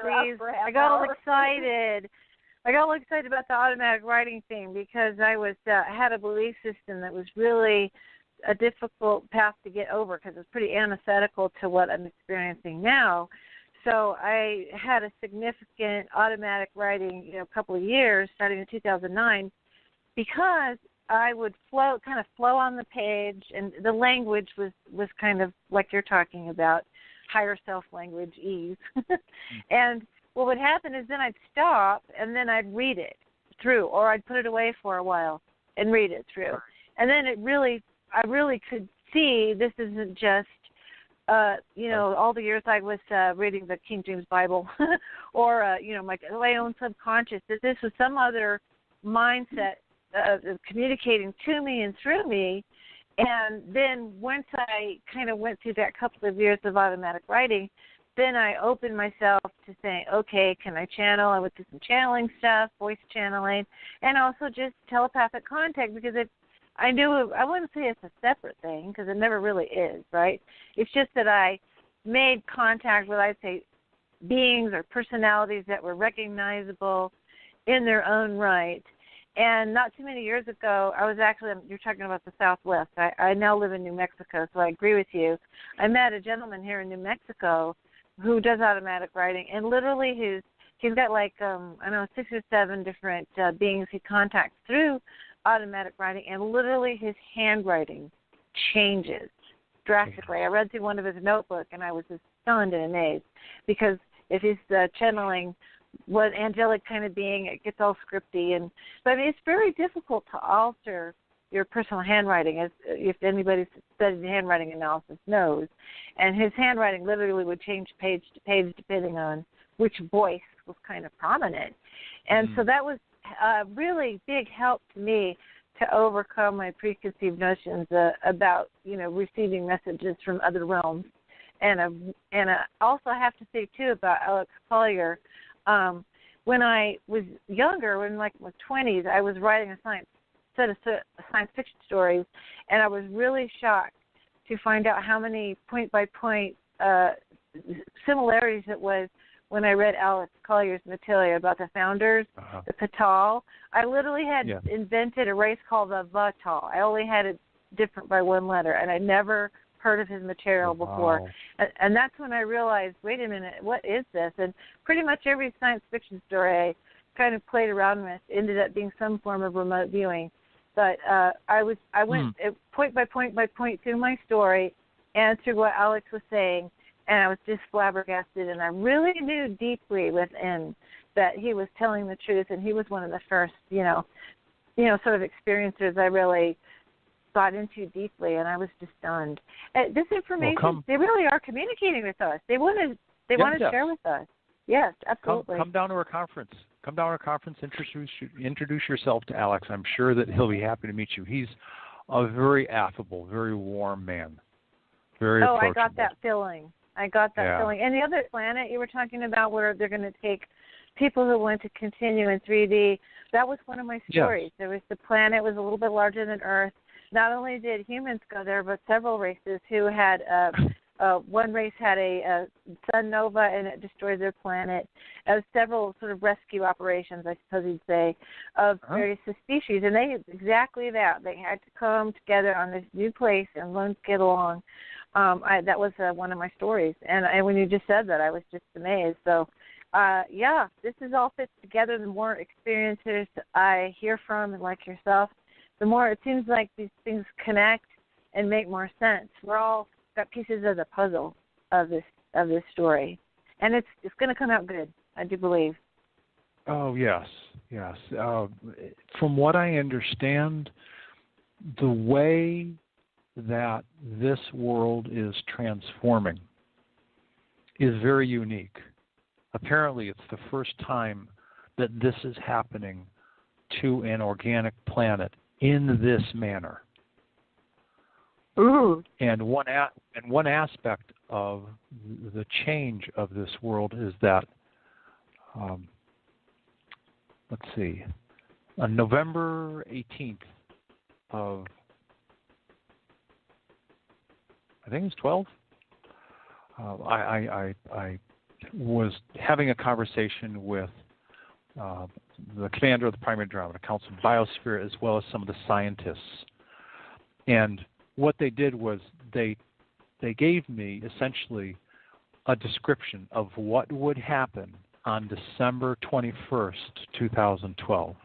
please. I got all excited. I got all excited about the automatic writing thing because I was had a belief system that was really a difficult path to get over because it's pretty antithetical to what I'm experiencing now. So I had a significant automatic writing, a couple of years, starting in 2009, because I would flow on the page, and the language was kind of like you're talking about, higher self language, ease. And what would happen is then I'd stop, and then I'd read it through, or I'd put it away for a while and read it through. And then I really could see this isn't just, all the years I was reading the King James Bible or, my own subconscious, that this was some other mindset of communicating to me and through me. And then once I kind of went through that couple of years of automatic writing, then I opened myself to saying, okay, can I channel? I would do some channeling stuff, voice channeling, and also just telepathic contact because I knew I wouldn't say it's a separate thing because it never really is, right? It's just that I made contact with, I'd say, beings or personalities that were recognizable in their own right. And not too many years ago, I was actually, you're talking about the Southwest. I now live in New Mexico, so I agree with you. I met a gentleman here in New Mexico who does automatic writing, and literally he's got 6 or 7 different beings he contacts through automatic writing, and literally his handwriting changes drastically. I read through one of his notebooks, and I was just stunned and amazed because if he's channeling what angelic kind of being, it gets all scripty. But I mean, it's very difficult to alter your personal handwriting, as if anybody's studied handwriting analysis knows. And his handwriting literally would change page to page depending on which voice was kind of prominent. And so that was a really big help to me to overcome my preconceived notions about, receiving messages from other realms. And also I have to say, too, about Alex Collier. When I was younger, in my 20s, I was writing a set of science fiction stories, and I was really shocked to find out how many point-by-point similarities it was when I read Alex Collier's material about the founders, the Patal. I literally had invented a race called the Vatal. I only had it different by one letter, and I never heard of his material before. And that's when I realized, wait a minute, what is this? And pretty much every science fiction story I kind of played around with ended up being some form of remote viewing. But I went point by point through my story and through what Alex was saying, and I was just flabbergasted. And I really knew deeply within that he was telling the truth, and he was one of the first, sort of experiencers I really got into deeply, and I was just stunned. This information, they really are communicating with us. They want to share with us. Yes, absolutely. Come down to our conference. Introduce yourself to Alex. I'm sure that he'll be happy to meet you. He's a very affable, very warm man. Very approachable. I got that feeling. And the other planet you were talking about, where they're going to take people who want to continue in 3D, that was one of my stories. Yes. There was the planet was a little bit larger than Earth. Not only did humans go there, but several races who had one race had a sun nova, and it destroyed their planet. Several sort of rescue operations, I suppose you'd say, of various species. And they did exactly that. They had to come together on this new place and learn to get along. That was one of my stories. And when you just said that, I was just amazed. So, this is all fits together. The more experiencers I hear from, like yourself, the more it seems like these things connect and make more sense. We're all got pieces of the puzzle of this story, and it's going to come out good, I do believe. Oh yes. From what I understand, the way that this world is transforming is very unique. Apparently, it's the first time that this is happening to an organic planet in this manner. Ooh. And one aspect of the change of this world is that, on November 18th of, I think it's 12, I was having a conversation with the commander of the Primary Andromeda Council Biosphere, as well as some of the scientists. And what they did was they gave me essentially a description of what would happen on December 21st, 2012.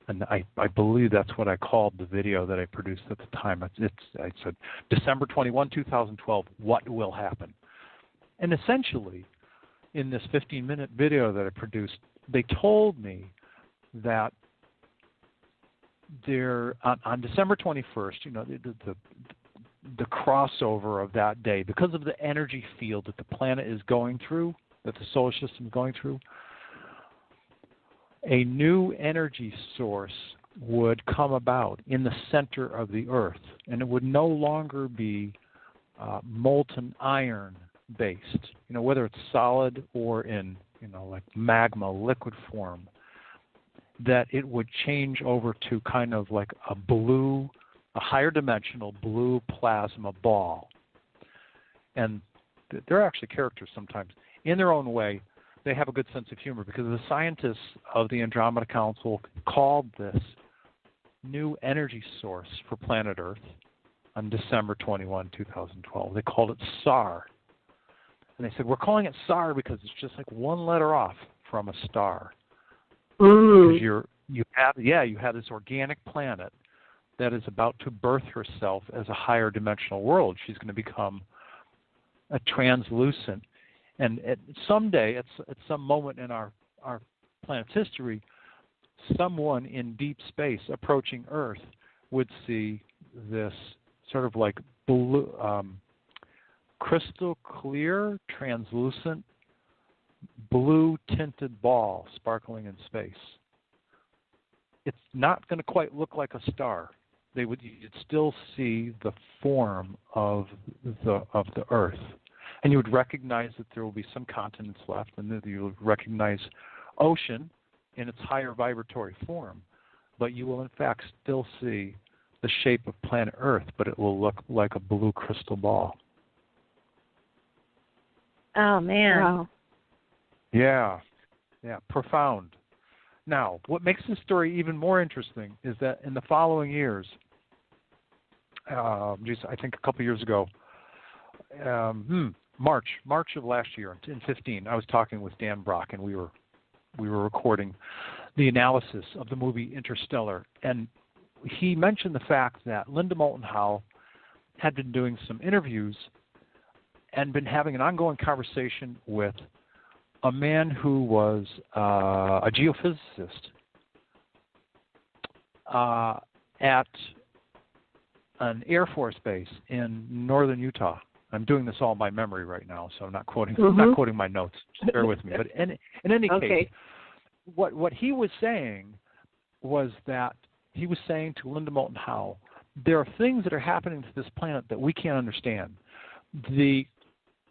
And I believe that's what I called the video that I produced at the time. I said, December 21, 2012, what will happen? And essentially, in this 15-minute video that I produced, they told me that on December 21st, you know, the crossover of that day, because of the energy field that the planet is going through, that the solar system is going through, a new energy source would come about in the center of the Earth, and it would no longer be molten iron based, you know, whether it's solid or in, you know, like magma liquid form, that it would change over to kind of like a higher dimensional blue plasma ball. And they're actually characters sometimes. In their own way, they have a good sense of humor, because the scientists of the Andromeda Council called this new energy source for planet Earth on December 21, 2012. They called it SAR. And they said, we're calling it SAR because it's just like one letter off from a star. Because you have this organic planet that is about to birth herself as a higher dimensional world. She's going to become a translucent. And someday, at some moment in our planet's history, someone in deep space approaching Earth would see this sort of like blue, crystal clear, translucent, blue tinted ball sparkling in space. It's not going to quite look like a star. You'd still see the form of the Earth. And you would recognize that there will be some continents left, and that you would recognize ocean in its higher vibratory form. But you will, in fact, still see the shape of planet Earth, but it will look like a blue crystal ball. Oh, man. Wow. Yeah, profound. Now, what makes this story even more interesting is that in the following years, I think a couple years ago, March of last year, in 2015, I was talking with Dan Brock, and we were recording the analysis of the movie Interstellar, and he mentioned the fact that Linda Moulton Howe had been doing some interviews and been having an ongoing conversation with a man who was a geophysicist at an Air Force base in northern Utah. I'm doing this all by memory right now, so I'm not quoting my notes. Just bear with me. But in any case, what he was saying was that he was saying to Linda Moulton Howe, there are things that are happening to this planet that we can't understand. The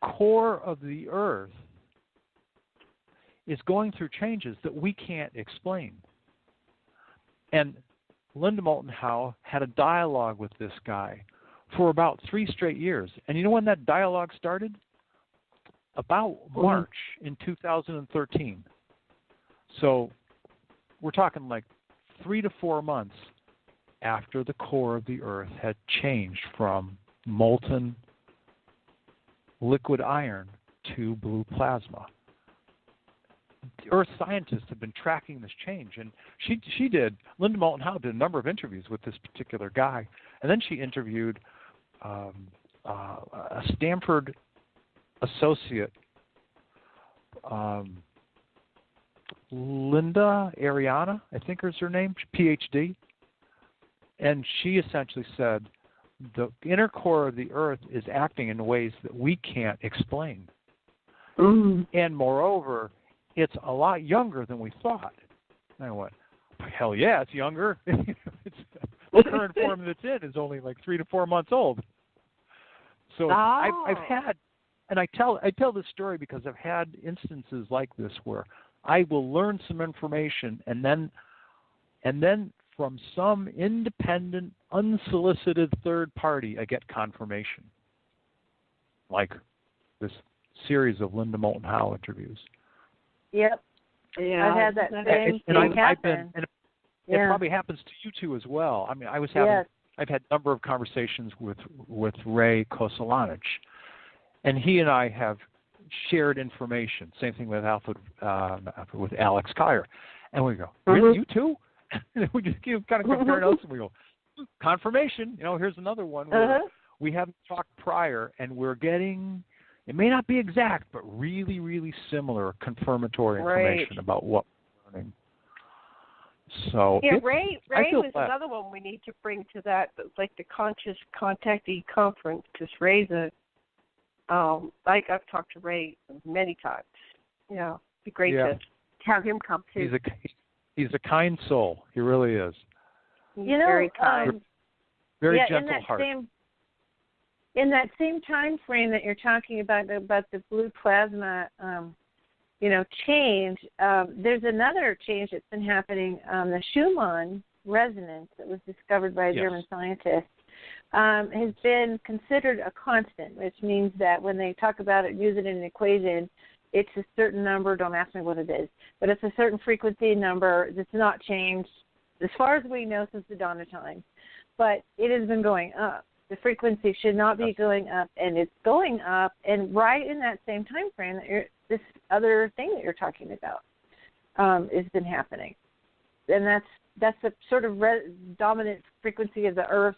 core of the Earth is going through changes that we can't explain. And Linda Moulton Howe had a dialogue with this guy for about 3 straight years. And you know when that dialogue started? About March in 2013. So we're talking like 3 to 4 months after the core of the Earth had changed from molten liquid iron to blue plasma. The Earth scientists have been tracking this change, and Linda Moulton Howe did a number of interviews with this particular guy, and then she interviewed a Stanford associate, Linda Ariana, I think is her name, PhD, and she essentially said the inner core of the Earth is acting in ways that we can't explain. And moreover, it's a lot younger than we thought. And I went, hell yeah, it's younger. The current form that it's in is only like 3 to 4 months old. So I've had, and I tell this story because I've had instances like this where I will learn some information and then from some independent, unsolicited third party, I get confirmation. Like this series of Linda Moulton Howe interviews. Yep. Yeah. I've had that same thing happen. It probably happens to you too as well. I mean, I've had a number of conversations with Ray Kosolanich, and he and I have shared information. Same thing with with Alex Kyer, and we go, really, you too? And we just keep kind of comparing notes, and we go, confirmation. Here's another one where we haven't talked prior, and we're getting. It may not be exact, but really, really similar confirmatory information about what we're learning. So Ray was another one we need to bring to that, like the Conscious Contactee Conference, because Ray's I've talked to Ray many times. Yeah, it'd be great to have him come too. He's a kind soul. He really is. He's very kind. Very gentle heart. In that same time frame that you're talking about the blue plasma, change, there's another change that's been happening. The Schumann resonance that was discovered by a German scientist has been considered a constant, which means that when they talk about it, use it in an equation, it's a certain number. Don't ask me what it is, but it's a certain frequency number that's not changed as far as we know since the dawn of time. But it has been going up. The frequency should not be going up, and it's going up. And right in that same time frame, this other thing that you're talking about has been happening, and that's the sort of dominant frequency of the Earth.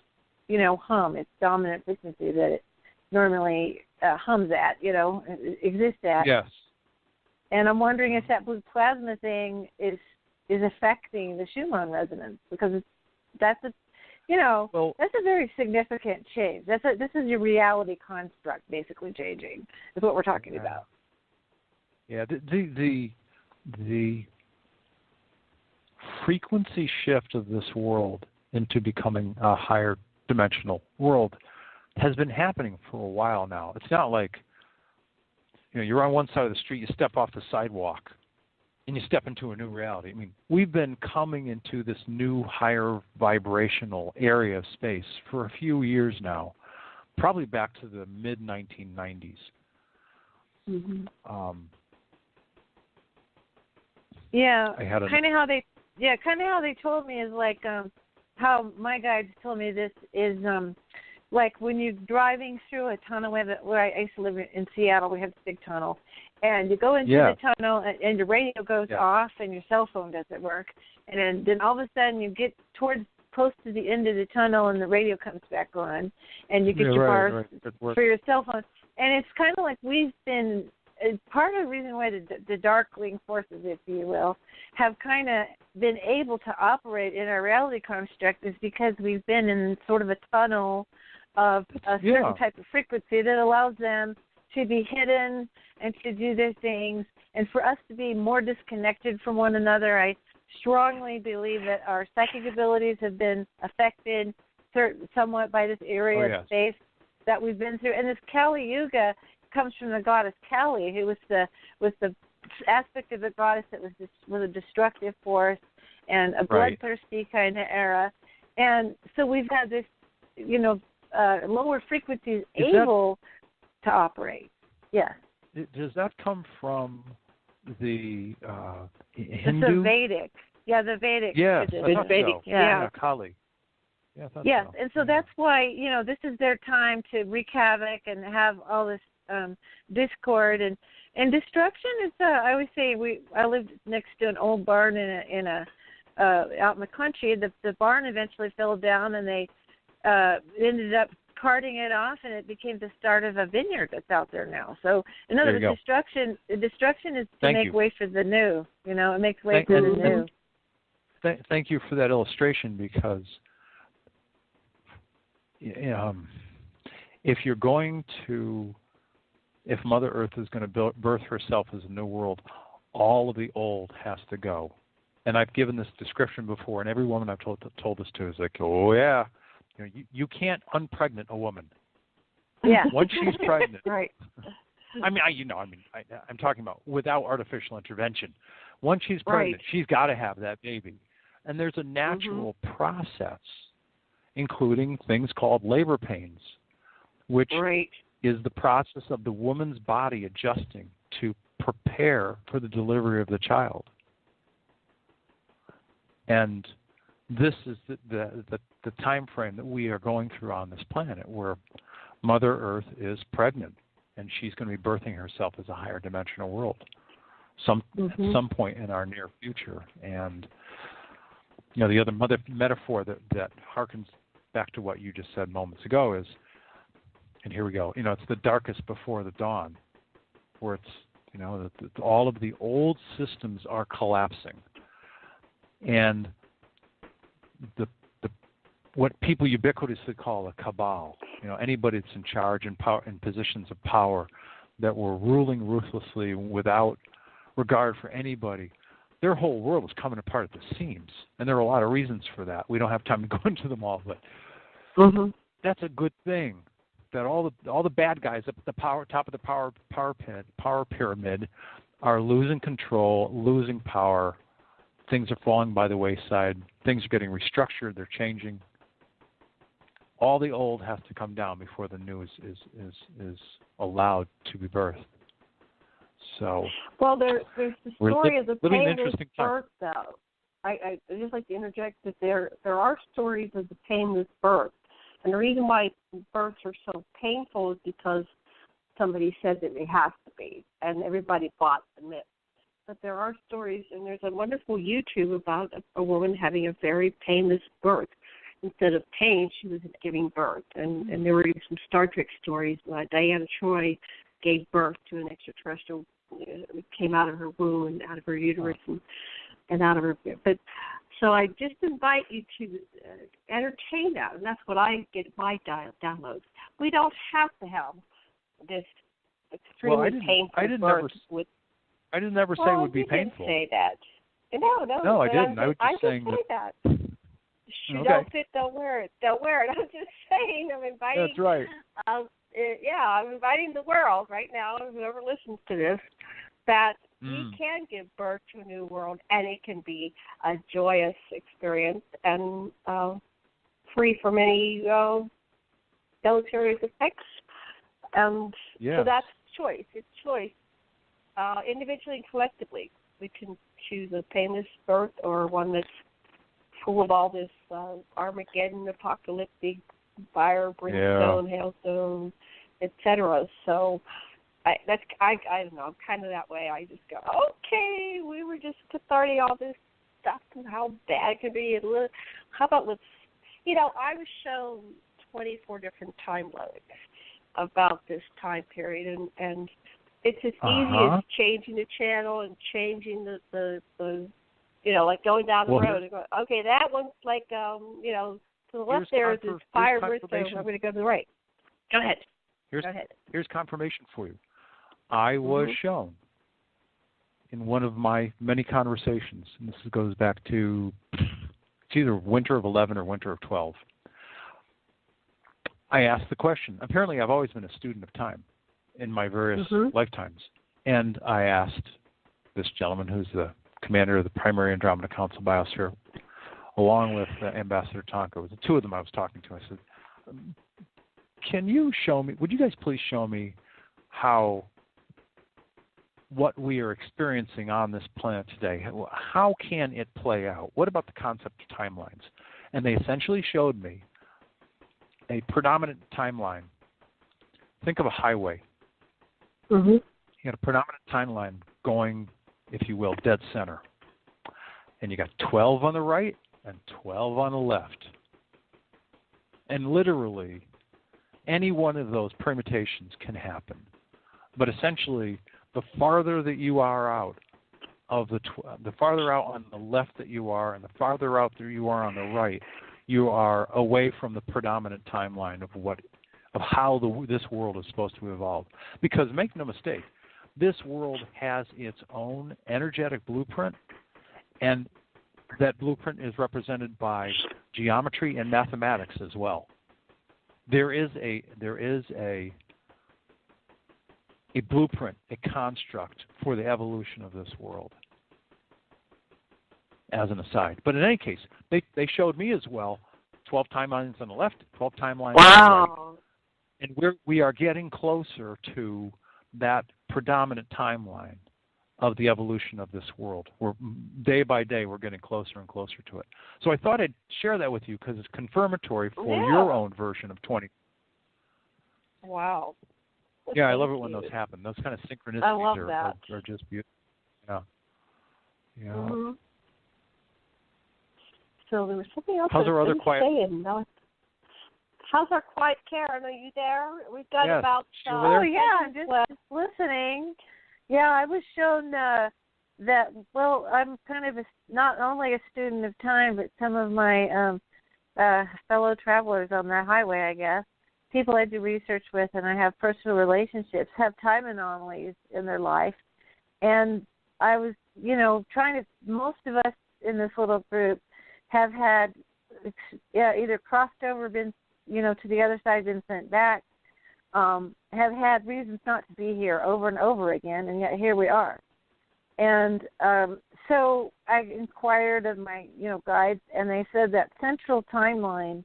Hum. It's dominant frequency that it normally hums at. Exists at. Yes. And I'm wondering if that blue plasma thing is affecting the Schumann resonance, because that's a very significant change. This is your reality construct basically changing. Is what we're talking about. Yeah, the frequency shift of this world into becoming a higher dimensional world has been happening for a while now. It's not like you're on one side of the street, you step off the sidewalk, and you step into a new reality. I mean, we've been coming into this new higher vibrational area of space for a few years now, probably back to the mid-1990s. Mm-hmm. Kind of how they told me is like how my guides told me this is like when you're driving through a tunnel. Where I used to live in Seattle, we have this big tunnel. And you go into the tunnel, and your radio goes off, and your cell phone doesn't work. And then all of a sudden, you get close to the end of the tunnel, and the radio comes back on, and you get your bars for your cell phone. And it's kind of like we've been part of the reason why the darkling forces, if you will, have kind of been able to operate in our reality construct is because we've been in sort of a tunnel of a certain type of frequency that allows them to be hidden and to do their things, and for us to be more disconnected from one another. I strongly believe that our psychic abilities have been affected somewhat by this area of space that we've been through. And this Kali Yuga comes from the goddess Kali, who was the aspect of the goddess that was a destructive force and a bloodthirsty kind of era. And so we've had this, lower frequencies able to operate. Yes. Does that come from the Hindu? The Vedic. Yeah, the Vedic. Yes, Vedic. Yeah, Kali. Yeah, yes, and so that's why, this is their time to wreak havoc and have all this discord and destruction. Is I always say I lived next to an old barn in a out in the country. The barn eventually fell down, and they ended up carting it off, and it became the start of a vineyard that's out there now. So, in other words, destruction is to make way for the new. It makes way for the new. Thank you for that illustration, because if Mother Earth is going to birth herself as a new world, all of the old has to go. And I've given this description before, and every woman I've told this to is like, oh yeah. You can't unpregnant a woman. Yeah. Once she's pregnant. Right. I'm talking about without artificial intervention. Once she's pregnant, she's got to have that baby. And there's a natural process, including things called labor pains, which is the process of the woman's body adjusting to prepare for the delivery of the child. And this is the time frame that we are going through on this planet, where Mother Earth is pregnant, and she's going to be birthing herself as a higher dimensional world at some point in our near future. And the other metaphor that harkens back to what you just said moments ago is, and here we go, it's the darkest before the dawn, where it's, all of the old systems are collapsing. And what people ubiquitously call a cabal, anybody that's in charge and power in positions of power that were ruling ruthlessly without regard for anybody, their whole world is coming apart at the seams. And there are a lot of reasons for that. We don't have time to go into them all, but that's a good thing. That all the bad guys up at the top of the power pyramid are losing control, losing power. Things are falling by the wayside. Things are getting restructured. They're changing. All the old has to come down before the new is allowed to be birthed. So, well, there's the story of the painless birth, time. though. I just like to interject that there are stories of the painless birth, and the reason why births are so painful is because somebody said that it has to be, and everybody bought the myth. But there are stories, and there's a wonderful YouTube about a woman having a very painless birth. Instead of pain, she was giving birth. And there were some Star Trek stories. Diana Troy gave birth to an extraterrestrial. It came out of her womb and out of her uterus and out of her. But so I just invite you to entertain that, and that's what I get my downloads. We don't have to have this extremely painful birth with. I didn't ever say it would be painful. I didn't say that. No, I didn't. I was just saying say that. Don't fit, don't wear it. Don't wear it. I'm just saying, I'm inviting. That's right. I'm inviting the world right now, whoever listens to this, that we can give birth to a new world, and it can be a joyous experience and free from any deleterious effects. And so that's choice. It's choice. Individually and collectively, we can choose a painless birth or one that's full of all this Armageddon, apocalyptic fire, brimstone, hailstone, etc. So I don't know. I'm kind of that way. I just go, okay, we were just cathartic all this stuff and how bad it can be. How about I was shown 24 different timelines about this time period, and it's as easy as changing the channel and changing the like going down the road and going, okay, that one's like, to the left there is this fire brimstone. I'm going to go to the right. Go ahead. Here's confirmation for you. I was shown in one of my many conversations, and this goes back to it's either winter of 11 or winter of 12. I asked the question. Apparently, I've always been a student of time in my various lifetimes. And I asked this gentleman, who's the commander of the primary Andromeda Council Biosphere, along with Ambassador Tonka. It was the two of them I was talking to. I said, can you show me, would you guys please show me what we are experiencing on this planet today, how can it play out? What about the concept of timelines? And they essentially showed me a predominant timeline. Think of a highway. You got a predominant timeline going, if you will, dead center. And you got 12 on the right and 12 on the left. And literally, any one of those permutations can happen. But essentially, the farther that you are out of the farther out on the left that you are, and the farther out that you are on the right, you are away from the predominant timeline of how this world is supposed to evolve. Because make no mistake, this world has its own energetic blueprint, and that blueprint is represented by geometry and mathematics as well. There is a blueprint, a construct for the evolution of this world, as an aside. But in any case, they showed me as well 12 timelines on the left, 12 timelines on the right. And we are getting closer to that predominant timeline of the evolution of this world. We're day by day we're getting closer and closer to it. So I thought I'd share that with you because it's confirmatory for your own version of 20. Wow. Yeah, I love it when those happen. Those kind of synchronicities are just beautiful. Yeah. Yeah. Mm-hmm. So there was something else. How's our other quiet? How's our quiet Karen? Are you there? We've got about. Oh yeah, I'm just listening. Yeah, I was shown that. Well, I'm kind of not only a student of time, but some of my fellow travelers on the highway, I guess, people I do research with, and I have personal relationships, have time anomalies in their life, and I was, trying to. Most of us in this little group have had, either crossed over, been, to the other side, been sent back. Have had reasons not to be here over and over again, and yet here we are. And so I inquired of my, guides, and they said that central timeline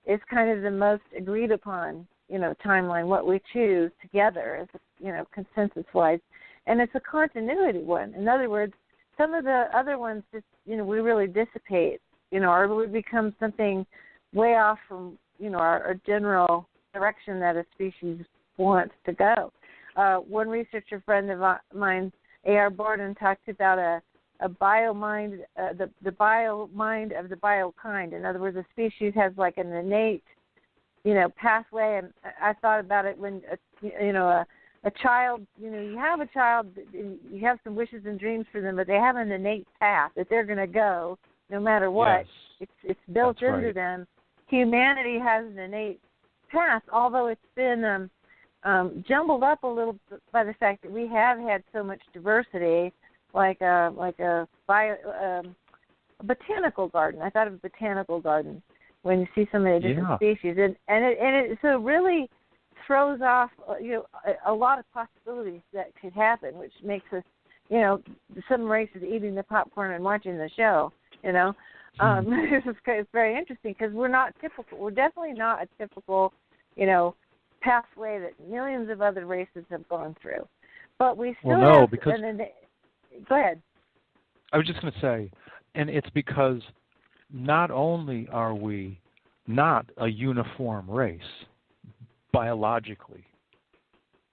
is kind of the most agreed upon, timeline, what we choose together, as consensus-wise, and it's a continuity one. In other words, some of the other ones just, we really dissipate, or we become something way off from, our general direction that a species wants to go. One researcher friend of mine, A.R. Borden, talked about a bio-mind, the bio-mind of the bio-kind. In other words, a species has like an innate, pathway. And I thought about it when, a child, you have a child, you have some wishes and dreams for them, but they have an innate path that they're going to go no matter what. Yes. It's built That's into right. them. Humanity has an innate path, although it's been jumbled up a little bit by the fact that we have had so much diversity, like a botanical garden. I thought of a botanical garden when you see so many different species, and it so really throws off a lot of possibilities that could happen, which makes us some races eating the popcorn and watching the show. It's very interesting because we're not typical. We're definitely not a typical, pathway that millions of other races have gone through. But we still have. Because go ahead. I was just going to say, and it's because not only are we not a uniform race biologically,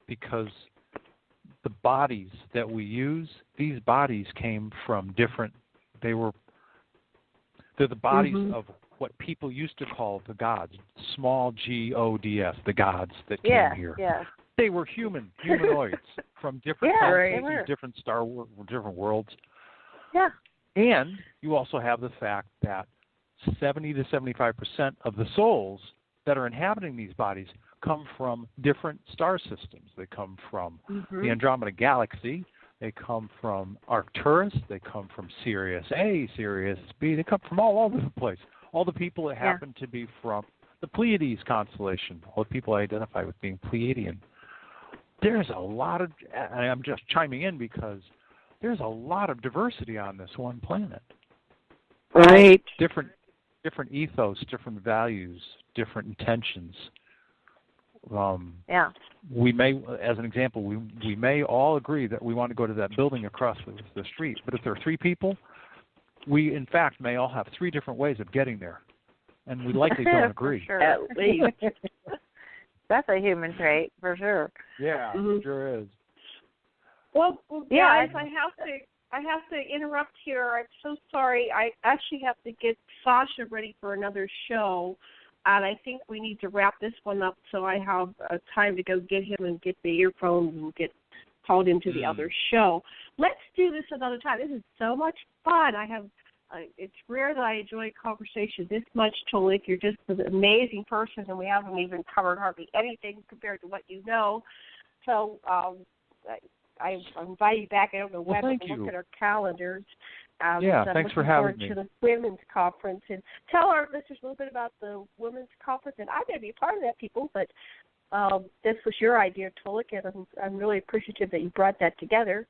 because the bodies that we use, these bodies came from different. They're the bodies of what people used to call the gods, small G-O-D-S, the gods that came here. Yeah. They were humanoids from different countries, different different worlds. Yeah. And you also have the fact that 70 to 75% of the souls that are inhabiting these bodies come from different star systems. They come from the Andromeda Galaxy. They come from Arcturus. They come from Sirius A, Sirius B. They come from all over the place. All the people that happen to be from the Pleiades constellation, all the people I identify with being Pleiadian. There's a lot of, and I'm just chiming in because there's a lot of diversity on this one planet. Right. Different ethos, different values, different intentions. We may, as an example, we may all agree that we want to go to that building across the street, but if there are three people, we in fact may all have three different ways of getting there, and we likely don't agree. Sure. At least. That's a human trait, for sure. Yeah, sure is. Well, guys, I have to interrupt here. I'm so sorry. I actually have to get Sasha ready for another show. And I think we need to wrap this one up so I have time to go get him and get the earphones and get called into the other show. Let's do this another time. This is so much fun. It's rare that I enjoy conversation this much, Tolec. You're just an amazing person, and we haven't even covered hardly anything compared to what you know. So I invite you back. I don't know when, but we'll look at our calendars. Thanks for having me. To the Women's Conference, and tell our listeners a little bit about the Women's Conference. And I'm going to be a part of that, people, but this was your idea, Tolec, and I'm really appreciative that you brought that together.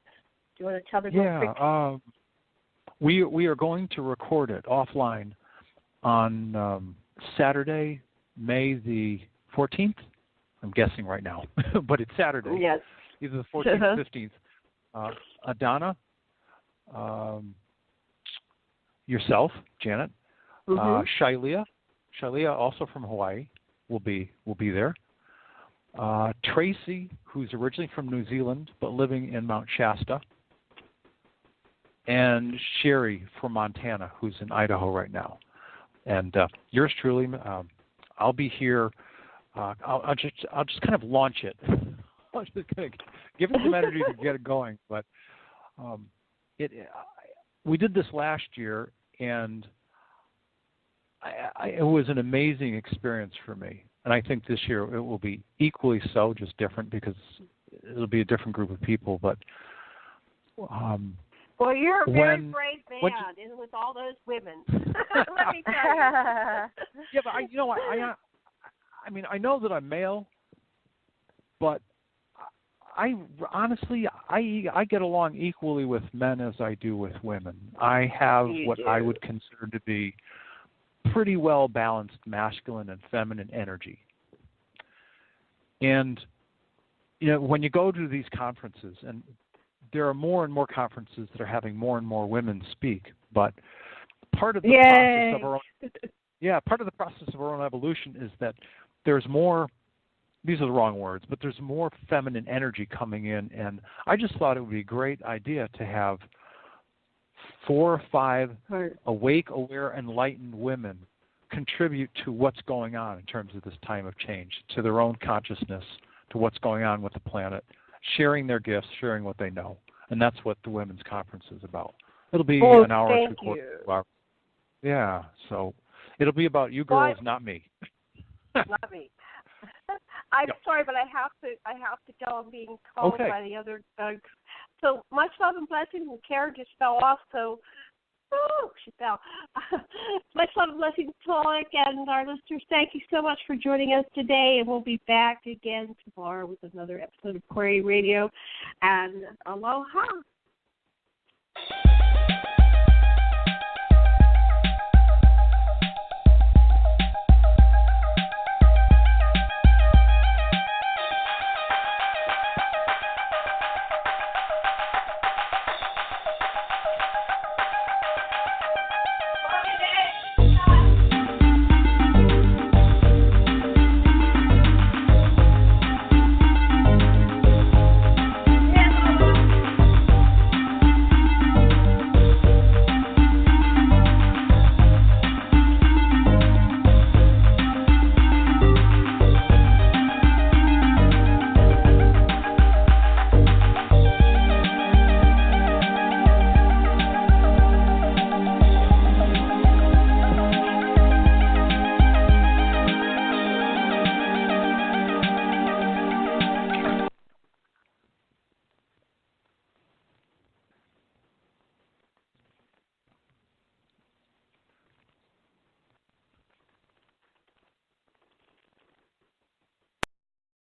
Do you want to tell them real quick? We are going to record it offline on Saturday, May the 14th. I'm guessing right now, but it's Saturday. Yes. Either the 14th or 15th. Adana, yourself, Janet, Shailia also from Hawaii will be there. Tracy, who's originally from New Zealand but living in Mount Shasta, and Sherry from Montana, who's in Idaho right now. And yours truly, I'll be here. I'll just kind of launch it. I'm just going to give it some energy to get it going. But we did this last year, and it was an amazing experience for me. And I think this year it will be equally so, just different because it'll be a different group of people. But well, you're a very brave man, and with all those women. Let me tell you. Yeah, but I mean, I know that I'm male, but I honestly get along equally with men as I do with women. I have I would consider to be pretty well balanced masculine and feminine energy. And when you go to these conferences, and there are more and more conferences that are having more and more women speak, but part of the process of our own, part of the process of our own evolution is that there's more. These are the wrong words, but there's more feminine energy coming in, and I just thought it would be a great idea to have 4 or 5 awake, aware, enlightened women contribute to what's going on in terms of this time of change, to their own consciousness, to what's going on with the planet, sharing their gifts, sharing what they know. And that's what the Women's Conference is about. It'll be an hour or 2 hours. Yeah, so it'll be about you girls, not me. Not me. I'm sorry, but I have to go. I'm being called by the other. So much love and blessings. And Karen just fell off. So, she fell. Much love and blessings, Tolec, and our listeners. Thank you so much for joining us today, and we'll be back again tomorrow with another episode of Aquarian Radio. And aloha.